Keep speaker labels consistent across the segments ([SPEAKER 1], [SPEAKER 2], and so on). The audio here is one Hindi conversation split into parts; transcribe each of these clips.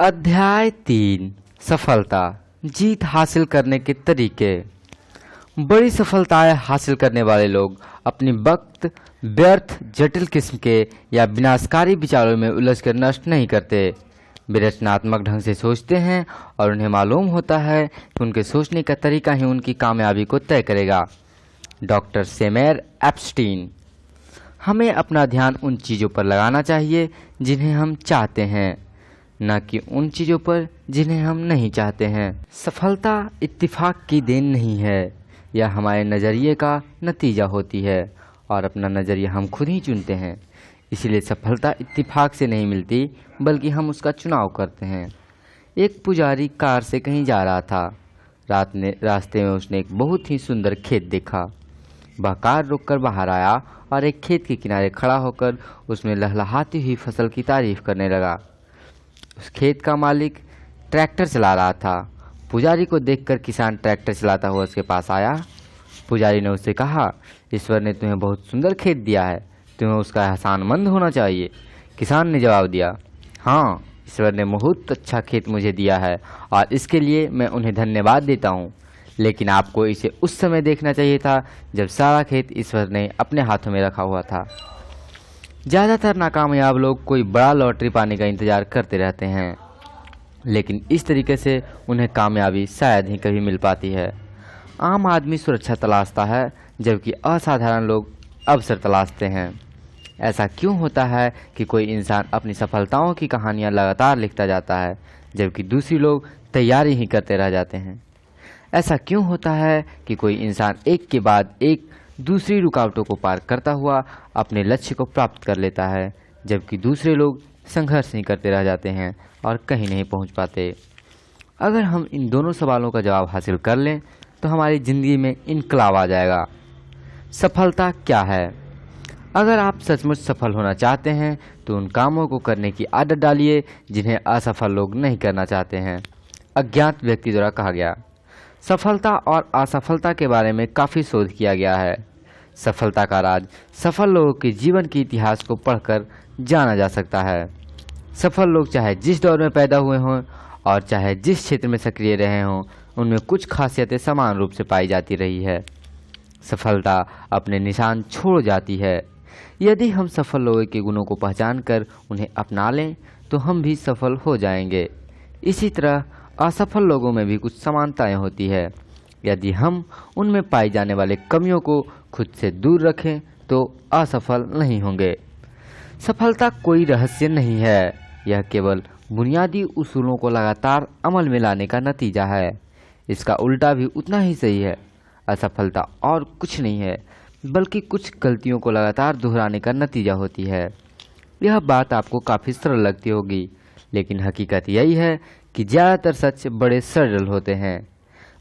[SPEAKER 1] अध्याय 3 सफलता जीत हासिल करने के तरीके। बड़ी सफलताएं हासिल करने वाले लोग अपनी वक्त व्यर्थ जटिल किस्म के या विनाशकारी विचारों में उलझकर नष्ट नहीं करते। वे रचनात्मक ढंग से सोचते हैं और उन्हें मालूम होता है कि उनके सोचने का तरीका ही उनकी कामयाबी को तय करेगा। डॉक्टर सेमेर एप्स्टीन। हमें अपना ध्यान उन चीज़ों पर लगाना चाहिए जिन्हें हम चाहते हैं, न कि उन चीज़ों पर जिन्हें हम नहीं चाहते हैं। सफलता इत्तेफाक की देन नहीं है, यह हमारे नज़रिए का नतीजा होती है और अपना नज़रिया हम खुद ही चुनते हैं। इसलिए सफलता इत्तेफाक से नहीं मिलती, बल्कि हम उसका चुनाव करते हैं। एक पुजारी कार से कहीं जा रहा था। रास्ते में उसने एक बहुत ही सुंदर खेत देखा। वह कार रोककर बाहर आया और एक खेत के किनारे खड़ा होकर उसमें लहलहाती हुई फसल की तारीफ करने लगा। उस खेत का मालिक ट्रैक्टर चला रहा था। पुजारी को देखकर किसान ट्रैक्टर चलाता हुआ उसके पास आया। पुजारी ने उससे कहा, ईश्वर ने तुम्हें बहुत सुंदर खेत दिया है, तुम्हें उसका एहसानमंद होना चाहिए। किसान ने जवाब दिया, हाँ, ईश्वर ने बहुत अच्छा खेत मुझे दिया है और इसके लिए मैं उन्हें धन्यवाद देता हूँ, लेकिन आपको इसे उस समय देखना चाहिए था जब सारा खेत ईश्वर ने अपने हाथों में रखा हुआ था। ज़्यादातर नाकामयाब लोग कोई बड़ा लॉटरी पाने का इंतज़ार करते रहते हैं, लेकिन इस तरीके से उन्हें कामयाबी शायद ही कभी मिल पाती है। आम आदमी सुरक्षा तलाशता है, जबकि असाधारण लोग अवसर तलाशते हैं। ऐसा क्यों होता है कि कोई इंसान अपनी सफलताओं की कहानियाँ लगातार लिखता जाता है, जबकि दूसरे लोग तैयारी ही करते रह जाते हैं? ऐसा क्यों होता है कि कोई इंसान एक के बाद एक दूसरी रुकावटों को पार करता हुआ अपने लक्ष्य को प्राप्त कर लेता है, जबकि दूसरे लोग संघर्ष ही करते रह जाते हैं और कहीं नहीं पहुंच पाते? अगर हम इन दोनों सवालों का जवाब हासिल कर लें तो हमारी ज़िंदगी में इनकलाब आ जाएगा। सफलता क्या है? अगर आप सचमुच सफल होना चाहते हैं तो उन कामों को करने की आदत डालिए जिन्हें असफल लोग नहीं करना चाहते हैं। अज्ञात व्यक्ति द्वारा कहा गया। सफलता और असफलता के बारे में काफ़ी शोध किया गया है। सफलता का राज सफल लोगों के जीवन के इतिहास को पढ़कर जाना जा सकता है। सफल लोग चाहे जिस दौर में पैदा हुए हों और चाहे जिस क्षेत्र में सक्रिय रहे हों, उनमें कुछ खासियतें समान रूप से पाई जाती रही है। सफलता अपने निशान छोड़ जाती है। यदि हम सफल लोगों के गुणों को पहचान कर उन्हें अपना लें तो हम भी सफल हो जाएंगे। इसी तरह असफल लोगों में भी कुछ समानताएं होती है। यदि हम उनमें पाई जाने वाले कमियों को खुद से दूर रखें तो असफल नहीं होंगे। सफलता कोई रहस्य नहीं है, यह केवल बुनियादी उसूलों को लगातार अमल में लाने का नतीजा है। इसका उल्टा भी उतना ही सही है। असफलता और कुछ नहीं है, बल्कि कुछ गलतियों को लगातार दोहराने का नतीजा होती है। यह बात आपको काफ़ी सरल लगती होगी, लेकिन हकीकत यही है कि ज़्यादातर सच बड़े सरल होते हैं।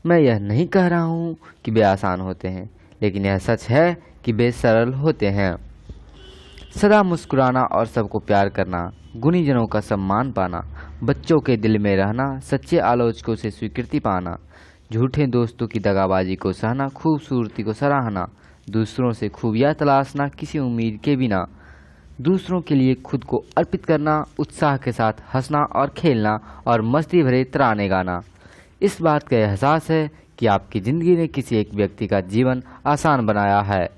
[SPEAKER 1] मैं यह नहीं कह रहा हूँ कि वे आसान होते हैं, लेकिन यह सच है कि वे सरल होते हैं। सदा मुस्कुराना और सबको प्यार करना, गुणीजनों का सम्मान पाना, बच्चों के दिल में रहना, सच्चे आलोचकों से स्वीकृति पाना, झूठे दोस्तों की दगाबाजी को सहना, खूबसूरती को सराहना, दूसरों से खूबियाँ तलाशना किसी उम्मीद के बिना, दूसरों के लिए खुद को अर्पित करना, उत्साह के साथ हंसना और खेलना और मस्ती भरे तराने गाना। इस बात का एहसास है कि आपकी ज़िंदगी ने किसी एक व्यक्ति का जीवन आसान बनाया है।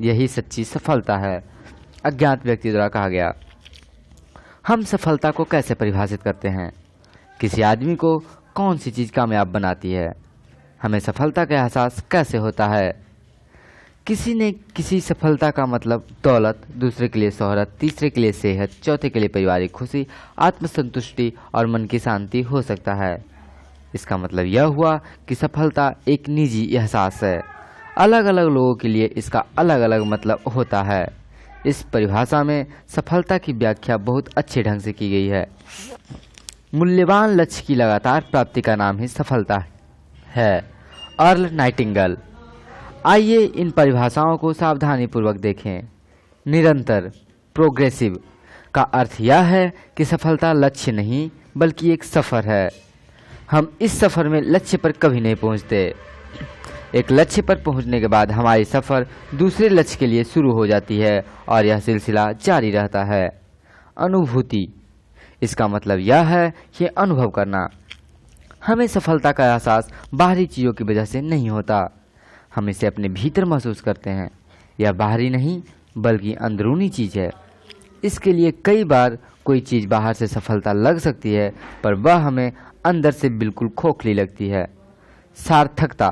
[SPEAKER 1] यही सच्ची सफलता है। अज्ञात व्यक्ति द्वारा कहा गया। हम सफलता को कैसे परिभाषित करते हैं? किसी आदमी को कौन सी चीज़ कामयाब बनाती है? हमें सफलता का एहसास कैसे होता है? किसी ने किसी सफलता का मतलब दौलत, दूसरे के लिए शोहरत, तीसरे के लिए सेहत, चौथे के लिए पारिवारिक खुशी, आत्मसंतुष्टि और मन की शांति हो सकता है। इसका मतलब यह हुआ कि सफलता एक निजी एहसास है। अलग अलग लोगों के लिए इसका अलग अलग मतलब होता है। इस परिभाषा में सफलता की व्याख्या बहुत अच्छे ढंग से की गई है। मूल्यवान लक्ष्य की लगातार प्राप्ति का नाम ही सफलता है। Earl Nightingale. आइए इन परिभाषाओं को सावधानीपूर्वक देखें। निरंतर, प्रोग्रेसिव का अर्थ यह है कि सफलता लक्ष्य नहीं बल्कि एक सफ़र है। हम इस सफ़र में लक्ष्य पर कभी नहीं पहुंचते। एक लक्ष्य पर पहुंचने के बाद हमारी सफ़र दूसरे लक्ष्य के लिए शुरू हो जाती है और यह सिलसिला जारी रहता है। अनुभूति, इसका मतलब यह है कि अनुभव करना। हमें सफलता का एहसास बाहरी चीज़ों की वजह से नहीं होता, हम इसे अपने भीतर महसूस करते हैं। यह बाहरी नहीं बल्कि अंदरूनी चीज़ है। इसके लिए कई बार कोई चीज़ बाहर से सफलता लग सकती है, पर वह हमें अंदर से बिल्कुल खोखली लगती है। सार्थकता,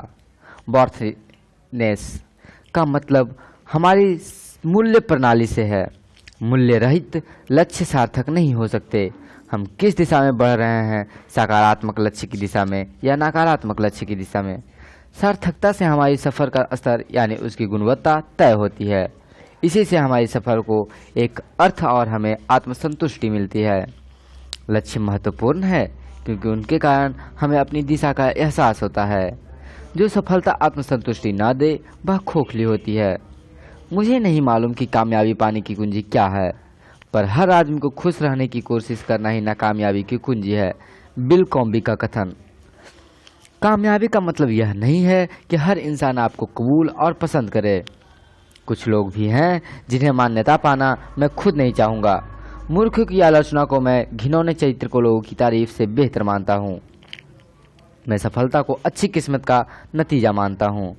[SPEAKER 1] वर्थनेस का मतलब हमारी मूल्य प्रणाली से है। मूल्य रहित लक्ष्य सार्थक नहीं हो सकते। हम किस दिशा में बढ़ रहे हैं, सकारात्मक लक्ष्य की दिशा में या नकारात्मक लक्ष्य की दिशा में। सार्थकता से हमारी सफ़र का स्तर यानी उसकी गुणवत्ता तय होती है। इसी से हमारी सफ़र को एक अर्थ और हमें आत्मसंतुष्टि मिलती है। लक्ष्य महत्वपूर्ण है क्योंकि उनके कारण हमें अपनी दिशा का एहसास होता है। जो सफलता आत्मसंतुष्टि न दे वह खोखली होती है। मुझे नहीं मालूम कि कामयाबी पाने की कुंजी क्या है, पर हर आदमी को खुश रहने की कोशिश करना ही नाकामयाबी की कुंजी है। बिल कॉम्बी का कथन। कामयाबी का मतलब यह नहीं है कि हर इंसान आपको कबूल और पसंद करे। कुछ लोग भी हैं जिन्हें मान्यता पाना मैं खुद नहीं चाहूँगा। मूर्खों की आलोचना को मैं घिनौने चरित्र को लोगों की तारीफ से बेहतर मानता हूँ। मैं सफलता को अच्छी किस्मत का नतीजा मानता हूँ,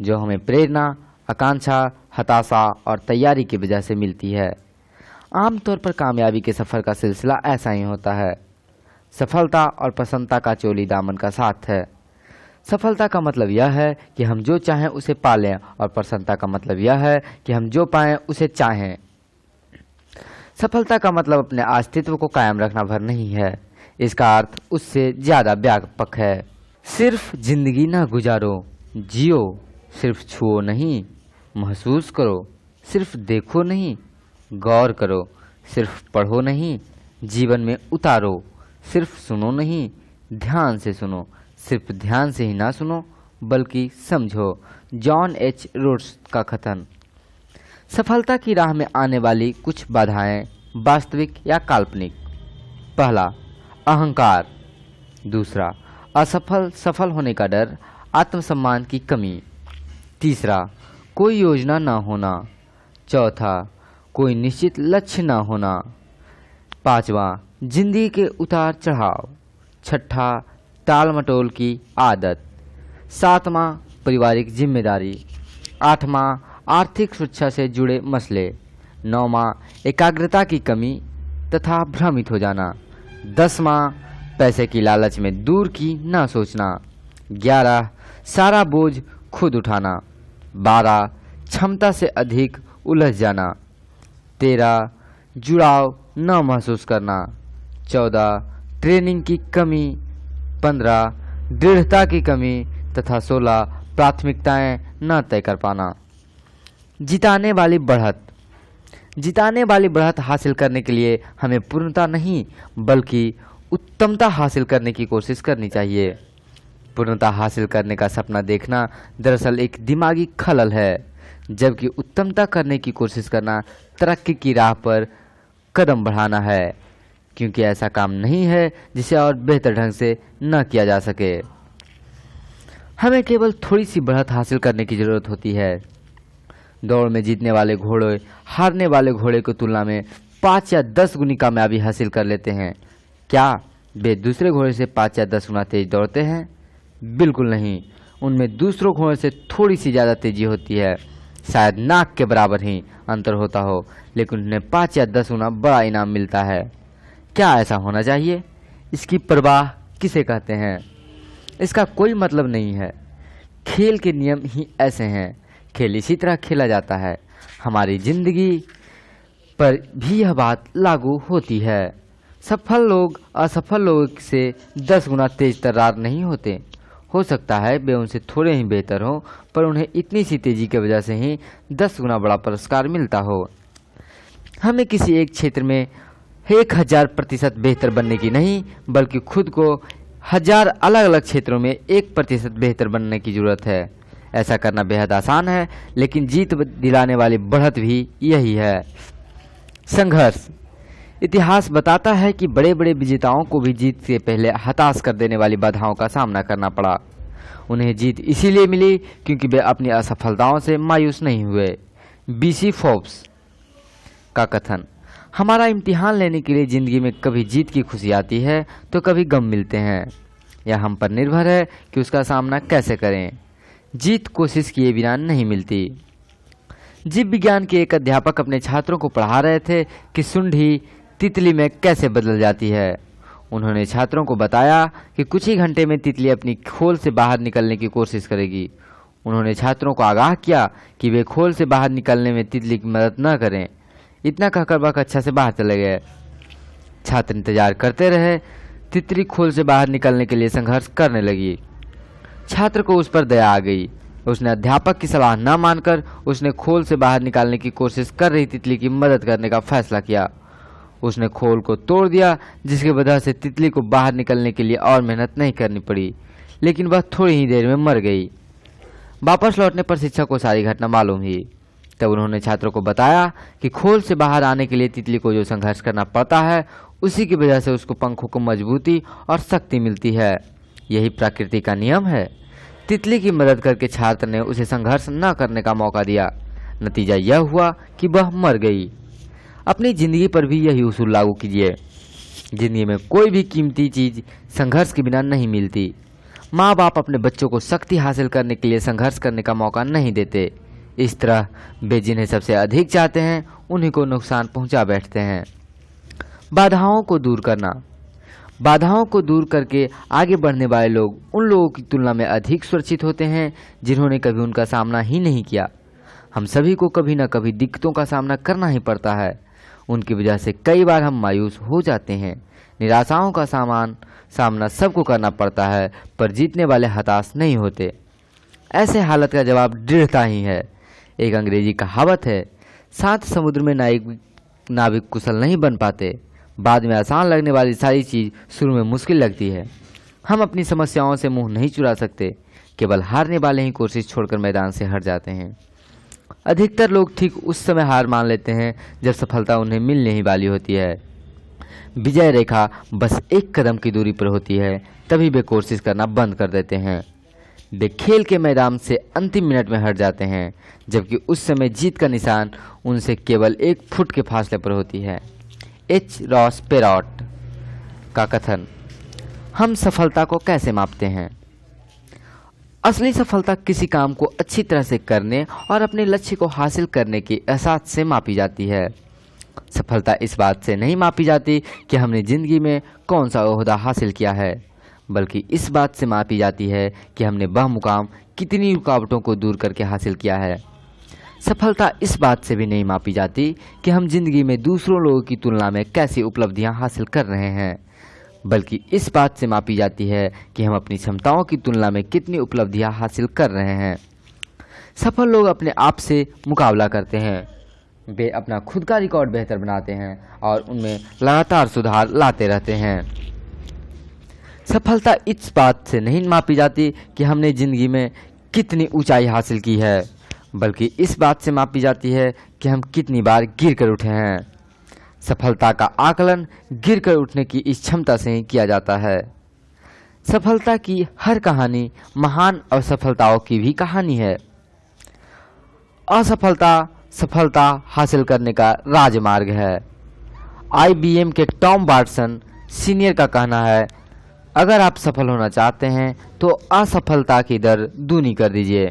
[SPEAKER 1] जो हमें प्रेरणा, आकांक्षा, हताशा और तैयारी की वजह से मिलती है। आमतौर पर कामयाबी के सफ़र का सिलसिला ऐसा ही होता है। सफलता और प्रसन्नता का चोली दामन का साथ है। सफलता का मतलब यह है कि हम जो चाहें उसे पालें और प्रसन्नता का मतलब यह है कि हम जो पाएं उसे चाहें। सफलता का मतलब अपने अस्तित्व को कायम रखना भर नहीं है, इसका अर्थ उससे ज़्यादा व्यापक है। सिर्फ जिंदगी ना गुजारो, जियो। सिर्फ छुओ नहीं, महसूस करो। सिर्फ देखो नहीं, गौर करो। सिर्फ पढ़ो नहीं, जीवन में उतारो। सिर्फ सुनो नहीं, ध्यान से सुनो। सिर्फ ध्यान से ही ना सुनो बल्कि समझो। जॉन एच रोड्स का कथन। सफलता की राह में आने वाली कुछ बाधाएं, वास्तविक या काल्पनिक। पहला, अहंकार। दूसरा, सफल होने का डर, आत्मसम्मान की कमी। तीसरा, कोई योजना ना होना। चौथा, कोई निश्चित लक्ष्य ना होना। पांचवा, जिंदगी के उतार चढ़ाव। छठा, टाल मटोल की आदत। सातवां, पारिवारिक जिम्मेदारी। आठवां, आर्थिक सुरक्षा से जुड़े मसले। नौवां, एकाग्रता की कमी तथा भ्रमित हो जाना। 10वां, पैसे की लालच में दूर की ना सोचना। 11, सारा बोझ खुद उठाना। 12, क्षमता से अधिक उलझ जाना। 13, जुड़ाव न महसूस करना। 14, ट्रेनिंग की कमी। 15, दृढ़ता की कमी तथा 16, प्राथमिकताएं न तय कर पाना। जिताने वाली बढ़त। जिताने वाली बढ़त हासिल करने के लिए हमें पूर्णता नहीं बल्कि उत्तमता हासिल करने की कोशिश करनी चाहिए। पूर्णता हासिल करने का सपना देखना दरअसल एक दिमागी खलल है, जबकि उत्तमता करने की कोशिश करना तरक्की की राह पर कदम बढ़ाना है, क्योंकि ऐसा काम नहीं है जिसे और बेहतर ढंग से न किया जा सके। हमें केवल थोड़ी सी बढ़त हासिल करने की ज़रूरत होती है। दौड़ में जीतने वाले घोड़े हारने वाले घोड़े की तुलना में 5 या 10 गुनी कामयाबी हासिल कर लेते हैं। क्या वे दूसरे घोड़े से 5 या 10 गुना तेज दौड़ते हैं? बिल्कुल नहीं। उनमें दूसरों घोड़े से थोड़ी सी ज़्यादा तेजी होती है, शायद नाक के बराबर ही अंतर होता हो, लेकिन उन्हें 5 या 10 गुना बड़ा इनाम मिलता है। क्या ऐसा होना चाहिए? इसकी परवाह किसे कहते हैं? इसका कोई मतलब नहीं है। खेल के नियम ही ऐसे हैं। खेल इसी तरह खेला जाता है। हमारी जिंदगी पर भी यह बात लागू होती है। सफल लोग असफल लोगों से 10 गुना तेज तर्रार नहीं होते। हो सकता है वे उनसे थोड़े ही बेहतर हों, पर उन्हें इतनी सी तेजी की वजह से ही 10 गुना बड़ा पुरस्कार मिलता हो। हमें किसी एक क्षेत्र में 1000% बेहतर बनने की नहीं, बल्कि खुद को 1000 अलग अलग क्षेत्रों में 1% बेहतर बनने की ज़रूरत है। ऐसा करना बेहद आसान है, लेकिन जीत दिलाने वाली बढ़त भी यही है। संघर्ष। इतिहास बताता है कि बड़े बड़े विजेताओं को भी जीत से पहले हताश कर देने वाली बाधाओं का सामना करना पड़ा। उन्हें जीत इसीलिए मिली क्योंकि वे अपनी असफलताओं से मायूस नहीं हुए। बीसी फोर्ब्स का कथन। हमारा इम्तिहान लेने के लिए ज़िंदगी में कभी जीत की खुशी आती है तो कभी गम मिलते हैं। यह हम पर निर्भर है कि उसका सामना कैसे करें। जीत कोशिश किए बिना नहीं मिलती। जीव विज्ञान के एक अध्यापक अपने छात्रों को पढ़ा रहे थे कि सुंडी तितली में कैसे बदल जाती है। उन्होंने छात्रों को बताया कि कुछ ही घंटे में तितली अपनी खोल से बाहर निकलने की कोशिश करेगी। उन्होंने छात्रों को आगाह किया कि वे खोल से बाहर निकलने में तितली की मदद न करें। इतना कहकर वह कक्षा से बाहर चले गए। छात्र इंतजार करते रहे। तितली खोल से बाहर निकलने के लिए संघर्ष करने लगी। छात्र को उस पर दया आ गई। उसने अध्यापक की सलाह न मानकर उसने खोल से बाहर निकालने की कोशिश कर रही तितली की मदद करने का फैसला किया। उसने खोल को तोड़ दिया, जिसकी वजह से तितली को बाहर निकलने के लिए और मेहनत नहीं करनी पड़ी, लेकिन वह थोड़ी ही देर में मर गई। वापस लौटने पर शिक्षक को सारी घटना मालूम हुई। तब उन्होंने छात्रों को बताया कि खोल से बाहर आने के लिए तितली को जो संघर्ष करना पड़ता है, उसी की वजह से उसको पंखों को मजबूती और शक्ति मिलती है। यही प्रकृति का नियम है। तितली की मदद करके छात्र ने उसे संघर्ष न करने का मौका दिया। नतीजा यह हुआ कि वह मर गई। अपनी जिंदगी पर भी यही उसूल लागू कीजिए। जिंदगी में कोई भी कीमती चीज संघर्ष के बिना नहीं मिलती। माँ बाप अपने बच्चों को शक्ति हासिल करने के लिए संघर्ष करने का मौका नहीं देते। इस तरह वे जिन्हें सबसे अधिक चाहते हैं उन्हीं को नुकसान पहुंचा बैठते हैं। बाधाओं को दूर करना। बाधाओं को दूर करके आगे बढ़ने वाले लोग उन लोगों की तुलना में अधिक सुरक्षित होते हैं जिन्होंने कभी उनका सामना ही नहीं किया। हम सभी को कभी न कभी दिक्कतों का सामना करना ही पड़ता है। उनकी वजह से कई बार हम मायूस हो जाते हैं। निराशाओं का सामना सबको करना पड़ता है, पर जीतने वाले हताश नहीं होते। ऐसे हालत का जवाब दृढ़ता ही है। एक अंग्रेजी कहावत है, 7 समुद्र में नाविक कुशल नहीं बन पाते। बाद में आसान लगने वाली सारी चीज़ शुरू में मुश्किल लगती है। हम अपनी समस्याओं से मुंह नहीं चुरा सकते। केवल हारने वाले ही कोशिश छोड़कर मैदान से हट जाते हैं। अधिकतर लोग ठीक उस समय हार मान लेते हैं जब सफलता उन्हें मिलने ही वाली होती है। विजय रेखा बस एक कदम की दूरी पर होती है, तभी वे कोशिश करना बंद कर देते हैं। वे खेल के मैदान से अंतिम मिनट में हट जाते हैं, जबकि उस समय जीत का निशान उनसे केवल 1 फुट के फासले पर होती है। एच. रॉस पेरॉट का कथन। हम सफलता को कैसे मापते हैं? असली सफलता किसी काम को अच्छी तरह से करने और अपने लक्ष्य को हासिल करने के एहसास से मापी जाती है। सफलता इस बात से नहीं मापी जाती कि हमने जिंदगी में कौन सा ओहदा हासिल किया है, बल्कि इस बात से मापी जाती है कि हमने वह मुकाम कितनी रुकावटों को दूर करके हासिल किया है। सफलता इस बात से भी नहीं मापी जाती कि हम जिंदगी में दूसरों लोगों की तुलना में कैसी उपलब्धियां हासिल कर रहे हैं, बल्कि इस बात से मापी जाती है कि हम अपनी क्षमताओं की तुलना में कितनी उपलब्धियां हासिल कर रहे हैं। सफल लोग अपने आप से मुकाबला करते हैं। वे अपना खुद का रिकॉर्ड बेहतर बनाते हैं और उनमें लगातार सुधार लाते रहते हैं। सफलता इस बात से नहीं मापी जाती कि हमने जिंदगी में कितनी ऊंचाई हासिल की है, बल्कि इस बात से मापी जाती है कि हम कितनी बार गिर कर उठे हैं। सफलता का आकलन गिर कर उठने की इस क्षमता से ही किया जाता है। सफलता की हर कहानी महान असफलताओं की भी कहानी है। असफलता सफलता हासिल करने का राजमार्ग है। IBM के टॉम बार्टसन सीनियर का कहना है, अगर आप सफल होना चाहते हैं तो असफलता की दर दूनी कर दीजिए।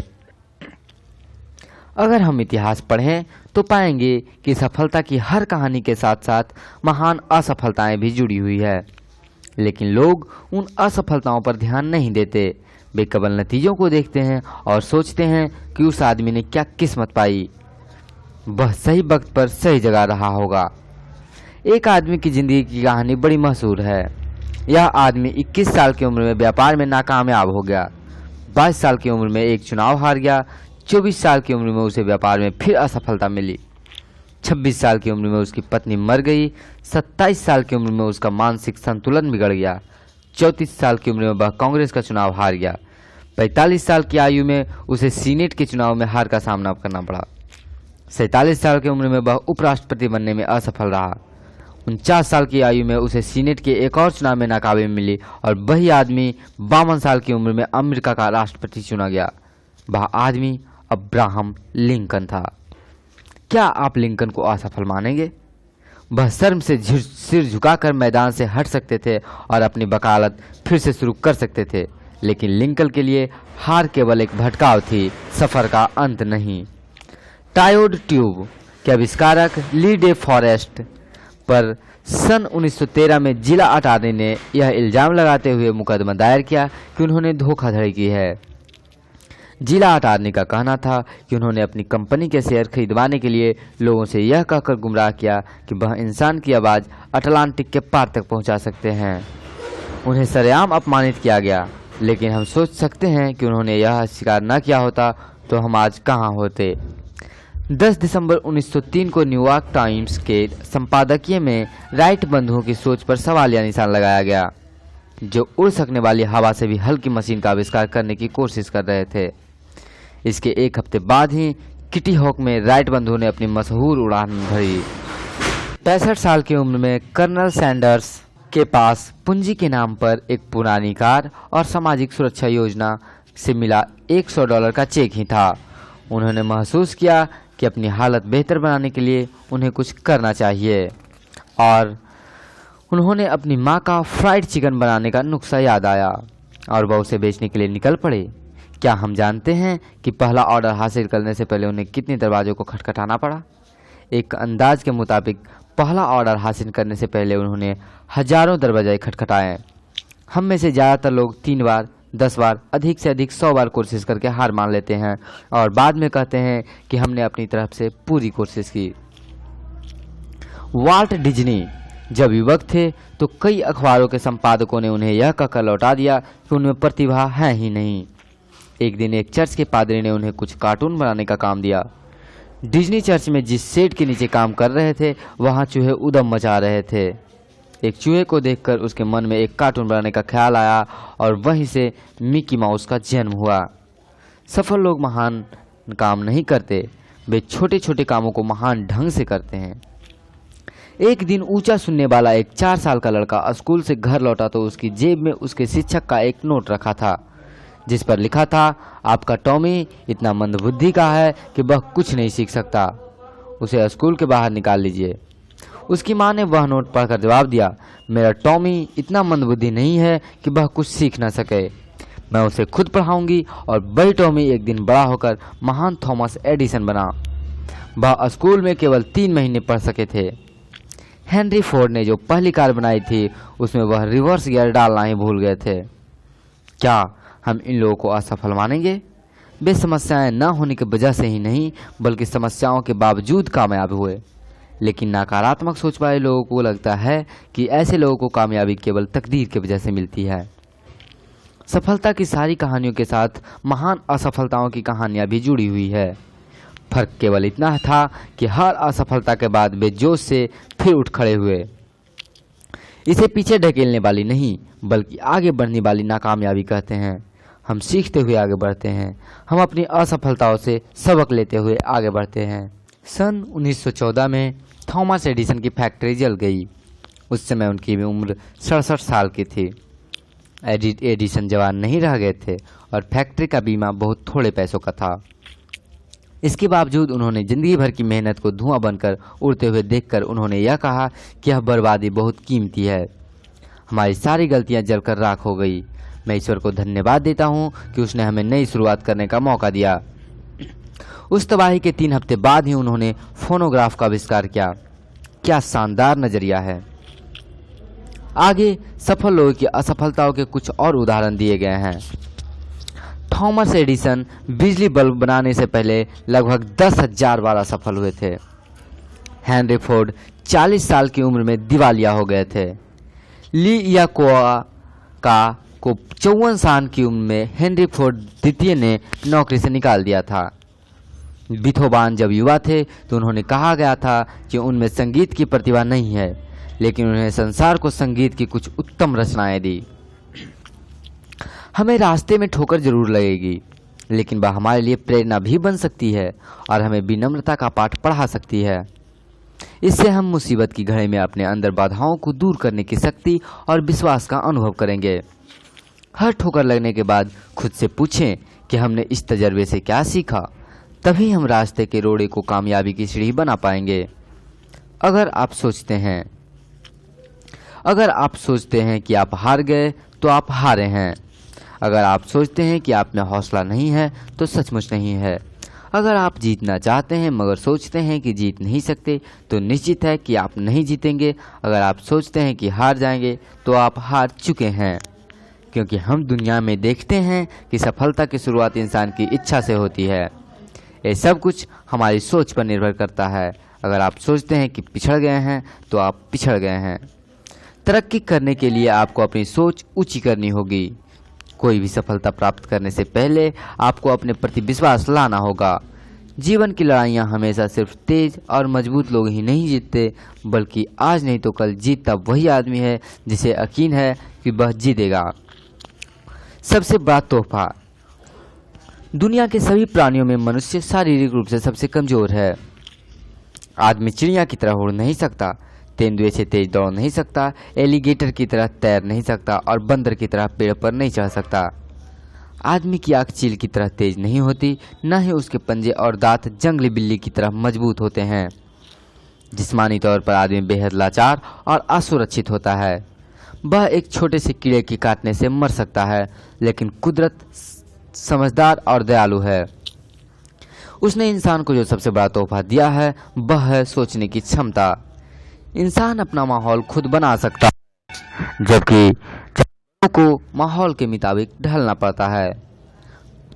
[SPEAKER 1] अगर हम इतिहास पढ़ें तो पाएंगे कि सफलता की हर कहानी के साथ साथ महान असफलताएं भी जुड़ी हुई है, लेकिन लोग उन असफलताओं पर ध्यान नहीं देते। वे केवल नतीजों को देखते हैं और सोचते हैं कि उस आदमी ने क्या किस्मत पाई, वह सही वक्त पर सही जगह रहा होगा। एक आदमी की जिंदगी की कहानी बड़ी मशहूर है। यह आदमी 21 साल की उम्र में व्यापार में नाकामयाब हो गया। 22 साल की उम्र में एक चुनाव हार गया। 24 साल की उम्र में उसे व्यापार में फिर असफलता मिली। 26 साल की उम्र में उसकी पत्नी मर गई। 27 साल की उम्र में उसका मानसिक संतुलन बिगड़ गया। 34 साल की उम्र में वह कांग्रेस का चुनाव हार गया। 45 साल की आयु में उसे सीनेट के चुनाव में हार का सामना करना पड़ा। 47 साल की उम्र में वह उपराष्ट्रपति बनने में असफल रहा। 49 साल की आयु में उसे सीनेट के एक और चुनाव में नाकामी मिली और वही आदमी 52 साल की उम्र में अमेरिका का राष्ट्रपति चुना गया। वह आदमी अब्राहम लिंकन था। क्या आप लिंकन को असफल मानेंगे? वह शर्म से सिर झुकाकर मैदान से हट सकते थे और अपनी वकालत फिर से शुरू कर सकते थे, लेकिन लिंकन के लिए हार केवल एक भटकाव थी, सफर का अंत नहीं। टायोड ट्यूब के आविष्कारक ली डे फॉरेस्ट पर सन 1913 में जिला अटार्नी ने यह इल्जाम लगाते हुए मुकदमा दायर किया कि उन्होंने धोखाधड़ी की है। जिला अटार्नी का कहना था कि उन्होंने अपनी कंपनी के शेयर खरीदवाने के लिए लोगों से यह कहकर गुमराह किया कि वह इंसान की आवाज़ अटलांटिक के पार तक पहुंचा सकते हैं। उन्हें सरेआम अपमानित किया गया, लेकिन हम सोच सकते हैं कि उन्होंने यह स्वीकार न किया होता तो हम आज कहाँ होते। 10 दिसंबर 1903 को न्यूयॉर्क टाइम्स के संपादकीय में राइट बंधुओं की सोच पर सवालिया निशान लगाया गया, जो उड़ सकने वाली हवा से भी हल्की मशीन का आविष्कार करने की कोशिश कर रहे थे। इसके एक हफ्ते बाद ही किटी हॉक में राइट बंधुओं ने अपनी मशहूर उड़ान भरी। 65 साल की उम्र में कर्नल सैंडर्स के पास पूंजी के नाम पर एक पुरानी कार और सामाजिक सुरक्षा योजना से मिला $100 का चेक ही था। उन्होंने महसूस किया कि अपनी हालत बेहतर बनाने के लिए उन्हें कुछ करना चाहिए और उन्होंने अपनी माँ का फ्राइड चिकन बनाने का नुस्खा याद आया और वह उसे बेचने के लिए निकल पड़े। क्या हम जानते हैं कि पहला ऑर्डर हासिल करने से पहले उन्हें कितने दरवाज़ों को खटखटाना पड़ा? एक अंदाज के मुताबिक पहला ऑर्डर हासिल करने से पहले उन्होंने हजारों दरवाजे खटखटाए। हम में से ज़्यादातर लोग 3 बार, 10 बार, अधिक से अधिक 100 बार कोशिश करके हार मान लेते हैं और बाद में कहते हैं कि हमने अपनी तरफ से पूरी कोशिश की। वाल्ट डिज्नी जब युवक थे तो कई अखबारों के संपादकों ने उन्हें यह कहकर लौटा दिया कि उनमें प्रतिभा है ही नहीं। एक दिन एक चर्च के पादरी ने उन्हें कुछ कार्टून बनाने का काम दिया। डिज्नी चर्च में जिस शेड के नीचे काम कर रहे थे वहाँ चूहे उदम मचा रहे थे। एक चूहे को देखकर उसके मन में एक कार्टून बनाने का ख्याल आया और वहीं से मिकी माउस का जन्म हुआ। सफल लोग महान काम नहीं करते, वे छोटे छोटे कामों को महान ढंग से करते हैं। एक दिन ऊंचा सुनने वाला एक 4 साल का लड़का स्कूल से घर लौटा तो उसकी जेब में उसके शिक्षक का एक नोट रखा था, जिस पर लिखा था, आपका टॉमी इतना मंदबुद्धि का है कि वह कुछ नहीं सीख सकता, उसे स्कूल के बाहर निकाल लीजिए। उसकी माँ ने वह नोट पढ़कर जवाब दिया, मेरा टॉमी इतना मंदबुद्धि नहीं है कि वह कुछ सीख ना सके, मैं उसे खुद पढ़ाऊंगी। और वही टॉमी एक दिन बड़ा होकर महान थॉमस एडिसन बना। वह स्कूल में केवल 3 महीने पढ़ सके थे। हेनरी फोर्ड ने जो पहली कार बनाई थी उसमें वह रिवर्स गियर डालना ही भूल गए थे। क्या हम इन लोगों को असफल मानेंगे? वे समस्याएं न होने की वजह से ही नहीं बल्कि समस्याओं के बावजूद कामयाब हुए। लेकिन नकारात्मक सोच वाले लोगों को लगता है कि ऐसे लोगों को कामयाबी केवल तकदीर की वजह से मिलती है। सफलता की सारी कहानियों के साथ महान असफलताओं की कहानियां भी जुड़ी हुई है। फर्क केवल इतना था कि हर असफलता के बाद वे जोश से फिर उठ खड़े हुए। इसे पीछे ढकेलने वाली नहीं बल्कि आगे बढ़ने वाली नाकामयाबी कहते हैं। हम सीखते हुए आगे बढ़ते हैं, हम अपनी असफलताओं से सबक लेते हुए आगे बढ़ते हैं। सन 1914 में थॉमस एडिसन की फैक्ट्री जल गई। उस समय उनकी उम्र 67 साल की थी। एडिसन जवान नहीं रह गए थे और फैक्ट्री का बीमा बहुत थोड़े पैसों का था। इसके बावजूद उन्होंने जिंदगी भर की मेहनत को धुआं बनकर उड़ते हुए देखकर उन्होंने यह कहा कि यह बर्बादी बहुत कीमती है। हमारी सारी गलतियां जलकर राख हो गई। मैं ईश्वर को धन्यवाद देता हूं कि उसने हमें नई शुरुआत करने का मौका दिया। उस तबाही के 3 हफ्ते बाद ही उन्होंने फोनोग्राफ का आविष्कार किया। क्या शानदार नजरिया है। आगे सफल लोगों की असफलताओं के कुछ और उदाहरण दिए गए हैं। थॉमस एडिसन बिजली बल्ब बनाने से पहले लगभग 10,000 बार असफल हुए थे। हेनरी फोर्ड 40 साल की उम्र में दिवालिया हो गए थे। ली इयाकोआ को 54 साल की उम्र में हेनरी फोर्ड द्वितीय ने नौकरी से निकाल दिया था। बीथोवन जब युवा थे तो उन्होंने कहा गया था कि उनमें संगीत की प्रतिभा नहीं है, लेकिन उन्हें संसार को संगीत की कुछ उत्तम रचनाएं दी। हमें रास्ते में ठोकर जरूर लगेगी, लेकिन वह हमारे लिए प्रेरणा भी बन सकती है और हमें विनम्रता का पाठ पढ़ा सकती है। इससे हम मुसीबत की घड़ी में अपने अंदर बाधाओं को दूर करने की शक्ति और विश्वास का अनुभव करेंगे। हर ठोकर लगने के बाद खुद से पूछें कि हमने इस तजर्बे से क्या सीखा। तभी हम रास्ते के रोड़े को कामयाबी की सीढ़ी बना पाएंगे। अगर आप सोचते हैं कि आप हार गए तो आप हारे हैं। अगर आप सोचते हैं कि आप में हौसला नहीं है तो सचमुच नहीं है। अगर आप जीतना चाहते हैं मगर सोचते हैं कि जीत नहीं सकते तो निश्चित है कि आप नहीं जीतेंगे। अगर आप सोचते हैं कि हार जाएंगे तो आप हार चुके हैं, क्योंकि हम दुनिया में देखते हैं कि सफलता की शुरुआत इंसान की इच्छा से होती है। ये सब कुछ हमारी सोच पर निर्भर करता है। अगर आप सोचते हैं कि पिछड़ गए हैं तो आप पिछड़ गए हैं। तरक्की करने के लिए आपको अपनी सोच ऊंची करनी होगी। कोई भी सफलता प्राप्त करने से पहले आपको अपने प्रति विश्वास लाना होगा। जीवन की लड़ाइयाँ हमेशा सिर्फ तेज और मजबूत लोग ही नहीं जीतते, बल्कि आज नहीं तो कल जीतता वही आदमी है जिसे यकीन है कि वह जीतेगा। सबसे बड़ा तोहफा। दुनिया के सभी प्राणियों में मनुष्य शारीरिक रूप से सबसे कमजोर है। आदमी चिड़िया की तरह उड़ नहीं सकता, तेंदुए से तेज दौड़ नहीं सकता, एलिगेटर की तरह तैर नहीं सकता और बंदर की तरह पेड़ पर नहीं चढ़ सकता। आदमी की आँख चील की तरह तेज नहीं होती, न ही उसके पंजे और दांत जंगली बिल्ली की तरह मजबूत होते हैं। जिस्मानी तौर पर आदमी बेहद लाचार और असुरक्षित होता है। वह एक छोटे से कीड़े के काटने से मर सकता है, लेकिन कुदरत समझदार और दयालु है। उसने इंसान को जो सबसे बड़ा तोहफा दिया है वह है सोचने की क्षमता। इंसान अपना माहौल खुद बना सकता है, जबकि जानवरों को माहौल के मुताबिक ढलना पड़ता है।